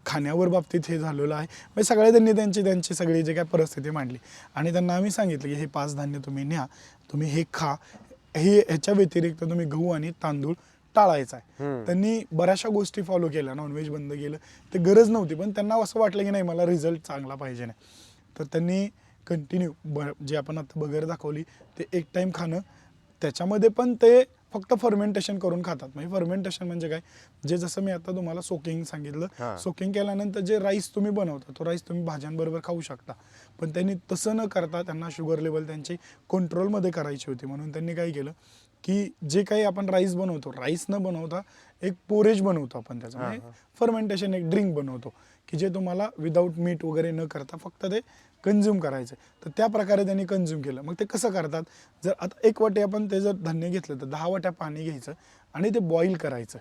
खाण्यावर बाबतीत हे झालेलं आहे. म्हणजे सगळे त्यांनी त्यांची सगळी जे काय परिस्थिती मांडली आणि त्यांना आम्ही सांगितलं की हे 5 धान्य तुम्ही न्या, तुम्ही हे खा, हे ह्याच्या व्यतिरिक्त तुम्ही गहू आणि तांदूळ टाळायचा आहे. त्यांनी बऱ्याचशा गोष्टी फॉलो केल्या, नॉनव्हेज बंद केलं, ते गरज नव्हती पण त्यांना असं वाटलं की नाही मला रिझल्ट चांगला पाहिजे नाही. तर त्यांनी कंटिन्यू जे आपण आता बगर दाखवली ते एक टाईम खाणं, त्याच्यामध्ये पण ते फक्त फर्मेंटेशन करून खातात. म्हणजे फर्मेंटेशन म्हणजे काय, जे जसं मी आता तुम्हाला सोकिंग सांगितलं, सोकिंग केल्यानंतर जे राईस तुम्ही बनवता तो राईस तुम्ही भाज्यांबरोबर खाऊ शकता. पण त्यांनी तसं न करता त्यांना शुगर लेवल त्यांची कंट्रोलमध्ये करायची होती, म्हणून त्यांनी काय केलं की जे काही आपण राईस बनवतो, राईस न बनवता एक पोरेज बनवतो आपण, त्याचं म्हणजे फर्मेंटेशन एक ड्रिंक बनवतो की जे तुम्हाला विदाऊट मीठ वगैरे न करता फक्त ते कन्झ्युम करायचं. तर त्या प्रकारे त्यांनी कन्झ्युम केलं. मग ते कसं करतात, जर आता 1 वाटी आपण ते जर धान्य घेतलं तर 10 वाट्या पाणी घ्यायचं आणि ते बॉईल करायचं.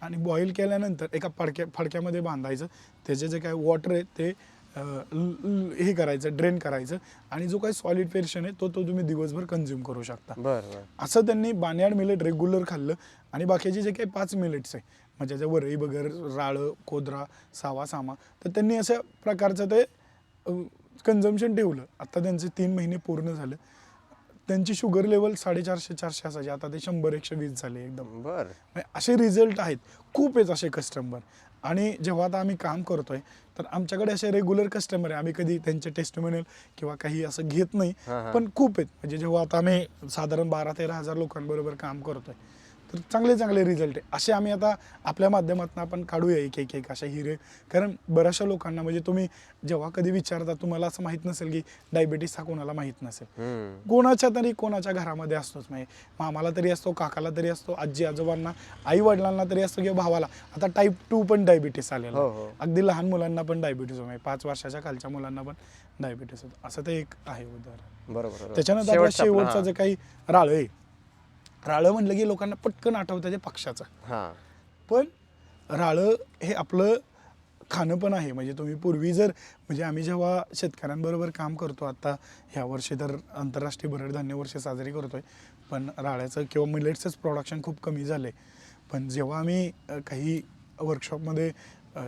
आणि बॉईल केल्यानंतर एका फडक्यामध्ये बांधायचं. त्याचे जे काय वॉटर आहे ते हे करायचं, ड्रेन करायचं, आणि जो काही सॉलिड पेर्शन आहे तो तुम्ही दिवसभर कन्झ्युम करू शकता. बरं. असं त्यांनी बार्नयार्ड मिलेट रेग्युलर खाल्लं. आणि बाकीचे जे काही 5 मिलेट्स आहे म्हणजे ज्या वरई बगर, राळं, खोदरा, सावा, सामा, तर त्यांनी अशा प्रकारचं ते कन्झम्पशन ठेवलं. आता त्यांचे 3 महिने पूर्ण झाले. त्यांची शुगर लेवल 450-400 असायची, आता ते 100-120 झाले एकदम. बरं. असे रिझल्ट आहेत, खूप आहेत असे कस्टमर. आणि जेव्हा आता आम्ही काम करतोय तर आमच्याकडे असे रेग्युलर कस्टमर आहे, आम्ही कधी त्यांचे टेस्टिमोनियल किंवा काही असं घेत नाही, पण खूप आहेत. म्हणजे जेव्हा आता आम्ही साधारण 12-13 हजार लोकांबरोबर काम करतोय तर चांगले चांगले रिझल्ट आहे. असे आम्ही आता आपल्या माध्यमातून आपण काढूया एक एक अशा हिरे. कारण बऱ्याचशा लोकांना म्हणजे तुम्ही जेव्हा कधी विचारता तुम्हाला असं माहीत नसेल की डायबिटीस हा कोणाला माहीत नसेल. कोणाच्या तरी कोणाच्या घरामध्ये असतोच. म्हणजे मामाला तरी असतो, काकाला तरी असतो, आजी आजोबांना, आई वडिलांना तरी असतो किंवा भावाला. आता टाईप 2 पण डायबिटीस आलेला आहे. अगदी लहान मुलांना पण डायबिटीस होतो, 5 वर्षाच्या खालच्या मुलांना पण डायबिटीस होतो. असं ते एक आहे उदाहरण. बरोबर. त्याच्यानंतर आपल्या शेवटचं जे काही राळं आहे, राळं म्हणलं की लोकांना पटकन आठवतं ते पक्षाचं. पण राळं हे आपलं खाणं पण आहे. म्हणजे तुम्ही पूर्वी जर म्हणजे आम्ही जेव्हा शेतकऱ्यांबरोबर काम करतो, आता ह्या वर्षी तर आंतरराष्ट्रीय भरड धान्य वर्ष साजरी करतोय, पण राळ्याचं किंवा मिलेट्सच प्रोडक्शन खूप कमी झाले. पण जेव्हा आम्ही काही वर्कशॉपमध्ये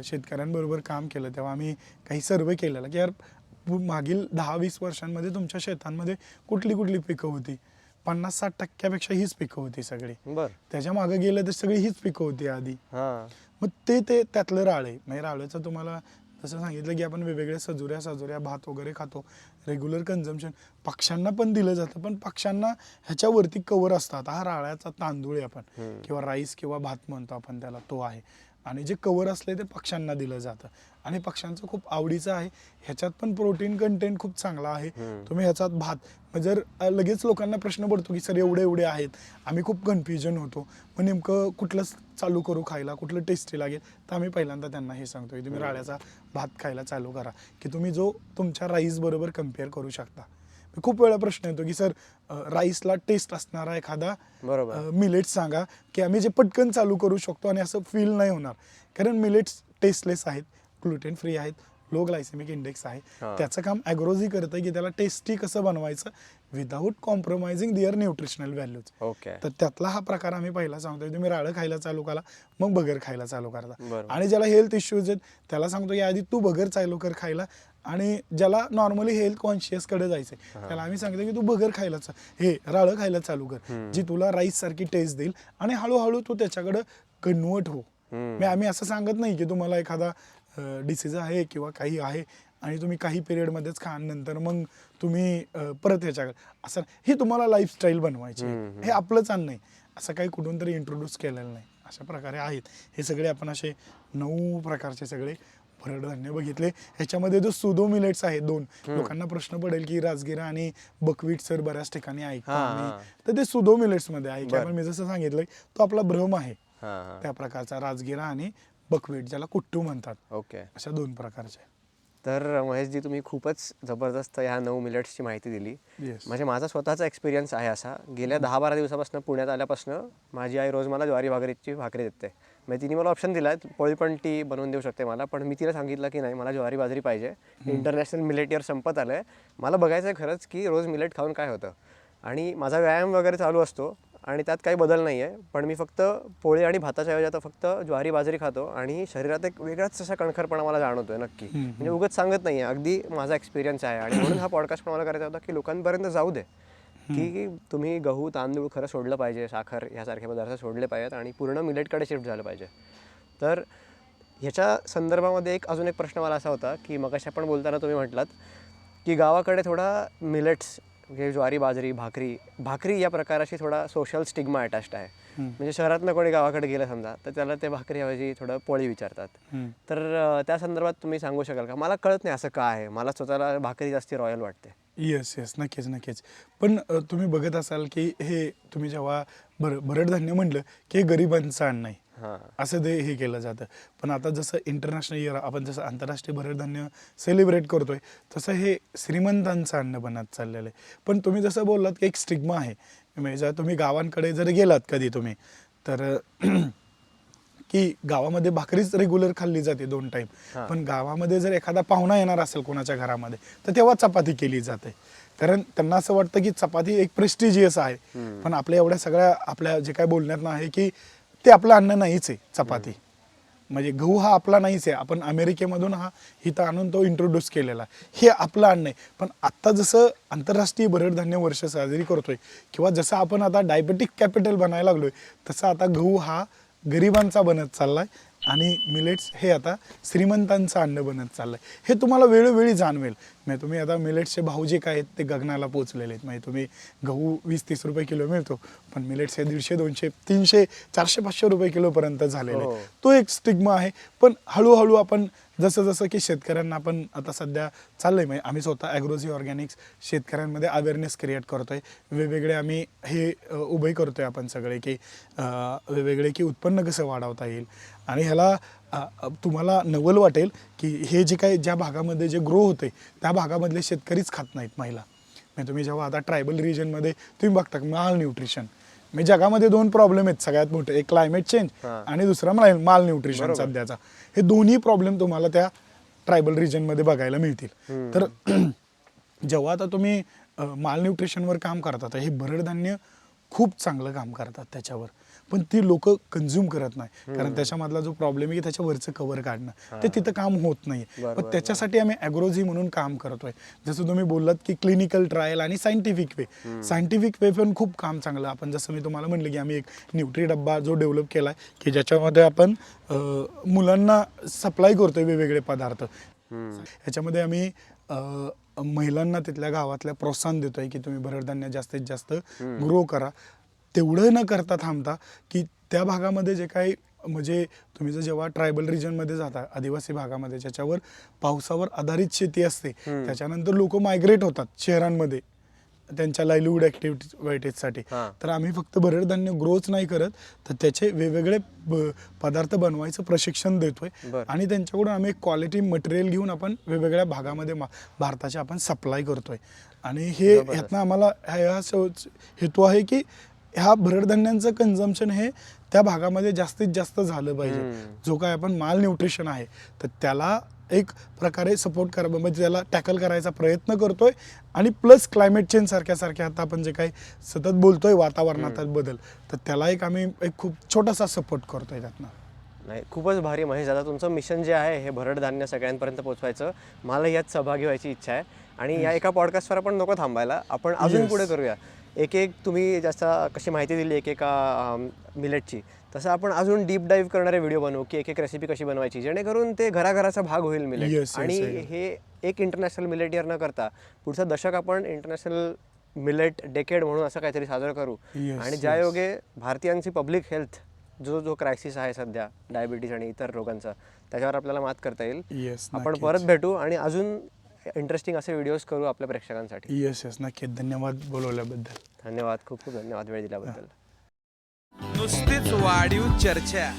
शेतकऱ्यांबरोबर काम केलं तेव्हा आम्ही काही सर्वे केलेला की यार मागील 10-20 वर्षांमध्ये तुमच्या शेतांमध्ये कुठली कुठली पिकं होती. 50-60% हीच पिकं होती सगळी. त्याच्या मागे गेलं तर सगळी हीच पिकं होती आधी. मग ते त्यातलं राळ आहे. म्हणजे राळचं तुम्हाला जसं सांगितलं की आपण वेगवेगळ्या सजुऱ्या भात वगैरे खातो, रेग्युलर कन्झम्पशन पक्ष्यांना पण दिलं जातं, पण पक्ष्यांना ह्याच्यावरती कवर असतात. हा राळ्याचा तांदूळ आहे आपण किंवा राईस किंवा भात म्हणतो आपण त्याला, तो आहे. आणि जे कवर असले ते पक्ष्यांना दिलं जातं आणि पक्ष्यांचं खूप आवडीचं आहे. ह्याच्यात पण प्रोटीन कंटेंट खूप चांगला आहे. तुम्ही ह्याच्यात भात जर लगेच लोकांना प्रश्न पडतो की सर एवढे आहेत, आम्ही खूप कन्फ्युजन होतो, मग नेमकं कुठलं चालू करू खायला, कुठलं टेस्टी लागेल. तर आम्ही पहिल्यांदा त्यांना हे सांगतो की तुम्ही राळ्याचा भात खायला चालू करा, की तुम्ही जो तुमच्या राईस बरोबर कम्पेअर करू शकता. खूप वेळा प्रश्न येतो की सर राईसला टेस्ट असणारा एखादा मिलेट्स सांगा की आम्ही जे पटकन चालू करू शकतो आणि असं फील नाही होणार. कारण मिलेट्स टेस्टलेस आहेत, ग्लुटेन फ्री आहेत, लो ग्लायसेमिक इंडेक्स आहे. त्याचं काम ॲग्रोझी करतं की त्याला टेस्टी कसं बनवायचं विदाऊट कॉम्प्रोमाइजिंग दिअर न्यूट्रिशनल व्हॅल्यूज. तर त्यातला हा प्रकार आम्ही पहिला सांगतो की तुम्ही राळं खायला चालू करा, मग बगर खायला चालू करता. आणि ज्याला हेल्थ इश्यूज आहेत त्याला सांगतो की आधी तू बगर चालू कर खायला, आणि ज्याला नॉर्मली हेल्थ कॉन्शियसकडे जायचंय त्याला आम्ही सांगतो की तू बगर खायला राळं खायला चालू कर, जी तुला राईस सारखी टेस्ट देईल आणि हळूहळू तू त्याच्याकडे कन्वर्ट हो. आम्ही असं सांगत नाही की तुम्हाला एखादा डिसीज आहे किंवा काही आहे आणि तुम्ही काही पिरियडमध्येच खा नंतर मग तुम्ही परत ह्याच्याकडे, असं ही तुम्हाला लाईफस्टाईल बनवायची, हे आपलंच अन्न नाही, असं काही कुठून तरी इंट्रोड्यूस केलेलं नाही. अशा प्रकारे आहेत हे सगळे. आपण असे 9 प्रकारचे सगळे भरड धान्य बघितले. ह्याच्यामध्ये जो सुदो मिलेट्स आहे 2, लोकांना प्रश्न पडेल की राजगिरा आणि बकवीट सर बऱ्याच ठिकाणी ऐकतो आम्ही, तर ते सुदो मिलेट्स मध्ये आहे की आपण मी जसं सांगितलं तो आपला भ्रम आहे त्या प्रकारचा राजगिरा आणि बकवीट, ज्याला कुट्टू म्हणतात. अशा 2 प्रकारचे. तर महेशजी तुम्ही खूपच जबरदस्त ह्या 9 मिलेट्सची माहिती दिली. म्हणजे माझा स्वतःचा एक्सपिरियन्स आहे असा, गेल्या 10-12 दिवसापासून पुण्यात आल्यापासून माझी आई रोज मला ज्वारी भाकरीची भाकरी देते. म्हणजे तिने मला ऑप्शन दिला पोळी पण ती बनवून देऊ शकते मला, पण मी तिला सांगितलं की नाही मला ज्वारी बाजरी पाहिजे. इंटरनॅशनल मिलेट इयर संपत आलं आहे, मला बघायचं आहे खरंच की रोज मिलेट खाऊन काय होतं. आणि माझा व्यायाम वगैरे चालू असतो आणि त्यात काही बदल नाही आहे, पण मी फक्त पोळी आणि भाताच्या ऐवजी आता फक्त ज्वारी बाजरी खातो आणि शरीरात एक वेगळाच असा कणखरपणा मला जाणवतोय नक्की. म्हणजे उगाच सांगत नाही आहे, अगदी माझा एक्सपिरियन्स आहे. आणि म्हणून हा पॉडकास्ट पण मला करायचा होता की लोकांपर्यंत जाऊ दे की तुम्ही गहू तांदूळ खरं सोडलं पाहिजे, साखर यासारखे पदार्थ सोडले पाहिजेत आणि पूर्ण मिलेटकडे शिफ्ट झालं पाहिजे. तर ह्याच्या संदर्भामध्ये अजून एक प्रश्न मला असा होता की मगाशी आपण बोलताना तुम्ही म्हटलात की गावाकडे थोडा मिलेट्स म्हणजे ज्वारी बाजरी भाकरी या प्रकाराशी थोडा सोशल स्टिग्मा अटॅच्ड आहे. म्हणजे शहरातनं कोणी गावाकडे गेलं समजा तर त्याला ते भाकरीऐवजी थोडं पोळी विचारतात. तर त्या संदर्भात तुम्ही सांगू शकाल का? मला कळत नाही असं का आहे, मला स्वतःला भाकरी जास्ती रॉयल वाटते. येस नक्कीच. पण तुम्ही बघत असाल की हे तुम्ही जेव्हा भरड धान्य म्हणलं की हे गरिबांचं अन्न आहे असं ते हे केलं जातं. पण आता जसं इंटरनॅशनल इयर आपण जसं आंतरराष्ट्रीय भरड धान्य सेलिब्रेट करतोय तसं हे श्रीमंतांचं अन्न बनत चाललेलं आहे. पण तुम्ही जसं बोललात की एक स्टिग्मा आहे. म्हणजे जर तुम्ही गावांकडे जर गेलात कधी तुम्ही तर की गावामध्ये भाकरीच रेग्युलर खाल्ली जाते 2 टाइम, पण गावामध्ये जर एखादा पाहुणा येणार असेल कोणाच्या घरामध्ये तर तेव्हा चपाती केली जाते. कारण त्यांना असं वाटतं की चपाती एक प्रेस्टिजियस आहे, पण आपल्या एवढ्या सगळ्या आपल्या जे काय बोलण्यात आहे की ते आपलं अन्न नाहीच आहे. चपाती म्हणजे गहू हा आपला नाहीच आहे. आपण अमेरिकेमधून हा इथं आणून तो इंट्रोड्यूस केलेला आहे. हे आपलं अन्न आहे. पण आत्ता जसं आंतरराष्ट्रीय भरड धान्य वर्ष साजरी करतोय किंवा जसं आपण आता डायबेटिक कॅपिटल बनायला लागलोय, तसं आता गहू हा गरिबांचा बनत चाललाय आणि मिलेट्स हे आता श्रीमंतांचं अन्न बनत चाललंय. हे तुम्हाला वेळोवेळी जाणवेल. म्हणजे तुम्ही आता मिलेट्सचे भाव जे काय आहेत ते गगनाला पोचलेले आहेत. म्हणजे तुम्ही गहू 20-30 रुपये किलो मिळतो, पण मिलेट्स हे 150, 200, 300, 400, 500 रुपये किलोपर्यंत झालेले आहेत. तो एक स्टिग्मा आहे. पण हळूहळू आपण जसं जसं की शेतकऱ्यांना आपण आता सध्या चाललंय, म्हणजे आम्ही स्वतः ॲग्रोझी ऑर्गॅनिक्स शेतकऱ्यांमध्ये अवेअरनेस क्रिएट करतोय. वेगवेगळे आम्ही हे उभे करतोय आपण सगळे की वेगवेगळे की उत्पन्न कसं वाढवता येईल. आणि ह्याला तुम्हाला नवल वाटेल की हे जे काही ज्या भागामध्ये जे ग्रो होते त्या भागामधले शेतकरीच खात नाहीत महिला. म्हणजे तुम्ही जेव्हा आता ट्रायबल रिजनमध्ये तुम्ही बघता माल न्यूट्रिशन, म्हणजे जगामध्ये 2 प्रॉब्लेम आहेत सगळ्यात मोठे, एक क्लायमेट चेंज आणि दुसरा माल न्यूट्रिशन सध्याचा. हे दोन्ही प्रॉब्लेम तुम्हाला त्या ट्रायबल रिजनमध्ये बघायला मिळतील. तर जेव्हा आता तुम्ही माल न्यूट्रिशनवर काम करता तर हे भरड धान्य खूप चांगलं काम करतात त्याच्यावर, पण ती लोक कन्झ्युम करत नाही. कारण त्याच्यामधला जो प्रॉब्लेम आहे की त्याच्यावरचं कव्हर काढणं ते तिथं काम होत नाही. पण त्याच्यासाठी आम्ही ॲग्रोझी म्हणून काम करतोय. जसं तुम्ही बोललात की क्लिनिकल ट्रायल आणि सायंटिफिक वे पण खूप काम चांगलं. आपण जसं मी तुम्हाला म्हणलं की आम्ही एक न्यूट्री डब्बा जो डेव्हलप केला आहे की ज्याच्यामध्ये आपण मुलांना सप्लाय करतोय वेगवेगळे पदार्थ. ह्याच्यामध्ये आम्ही महिलांना तिथल्या गावातल्या प्रोत्साहन देतोय की तुम्ही भरडधान्य जास्तीत जास्त ग्रो करा. तेवढं न करता थांबता की त्या भागामध्ये जे काही म्हणजे तुम्ही जर जेव्हा ट्रायबल रिजनमध्ये जाता, आदिवासी भागामध्ये ज्याच्यावर पावसावर आधारित शेती असते, त्याच्यानंतर लोक मायग्रेट होतात शहरांमध्ये त्यांच्या लाईव्हलीहूड ॲक्टिव्हिटीजसाठी. तर आम्ही फक्त भरडधान्य ग्रोच नाही करत, तर त्याचे वेगवेगळे पदार्थ बनवायचं प्रशिक्षण देतोय आणि त्यांच्याकडून आम्ही क्वालिटी मटेरियल घेऊन आपण वेगवेगळ्या भागामध्ये भारताच्या आपण सप्लाय करतोय. आणि हे ह्यातनं आम्हाला ह्या हेतू आहे की ह्या भरडधान्यांचं कन्झम्पशन हे त्या भागामध्ये जास्तीत जास्त झालं पाहिजे. जो काय आपण माल न्यूट्रिशन आहे तर त्याला एक प्रकारे सपोर्ट करा, म्हणजे त्याला टॅकल करायचा प्रयत्न करतोय. आणि प्लस क्लायमेट चेंज सारख्या आता आपण जे काही सतत बोलतोय वातावरणात बदल, तर त्याला एक आम्ही एक खूप छोटासा सपोर्ट करतोय त्यातनं. नाही, खूपच भारी महेश दादा. तुमचं मिशन जे आहे हे भरड धान्य सगळ्यांपर्यंत पोहोचवायचं, मला यात सहभागी व्हायची इच्छा आहे. आणि या एका पॉडकास्टवर आपण नको थांबायला, आपण अजून पुढे करूया. एक तुम्ही जास्त कशी माहिती दिली एकेका मिलेटची, तसं आपण अजून डीप डाईव्ह करणारे व्हिडिओ बनवू की एक रेसिपी कशी बनवायची, जेणेकरून ते घराघराचा भाग होईल मिलेट. आणि हे एक इंटरनॅशनल मिलेट इयर न करता पुढचं दशक आपण इंटरनॅशनल मिलेट डेकेड म्हणून असं काहीतरी साजरं करू. आणि ज्यायोगे भारतीयांची पब्लिक हेल्थ जो क्रायसिस आहे सध्या डायबिटीज आणि इतर रोगांचा, त्याच्यावर आपल्याला मात करता येईल. आपण परत भेटू आणि अजून इंटरेस्टिंग असे व्हिडिओज करू आपल्या प्रेक्षकांसाठी. येस नक्कीच. धन्यवाद बोलवल्याबद्दल. धन्यवाद, खूप खूप धन्यवाद वेळ दिल्याबद्दल. नुसतीच वाढीव चर्चा.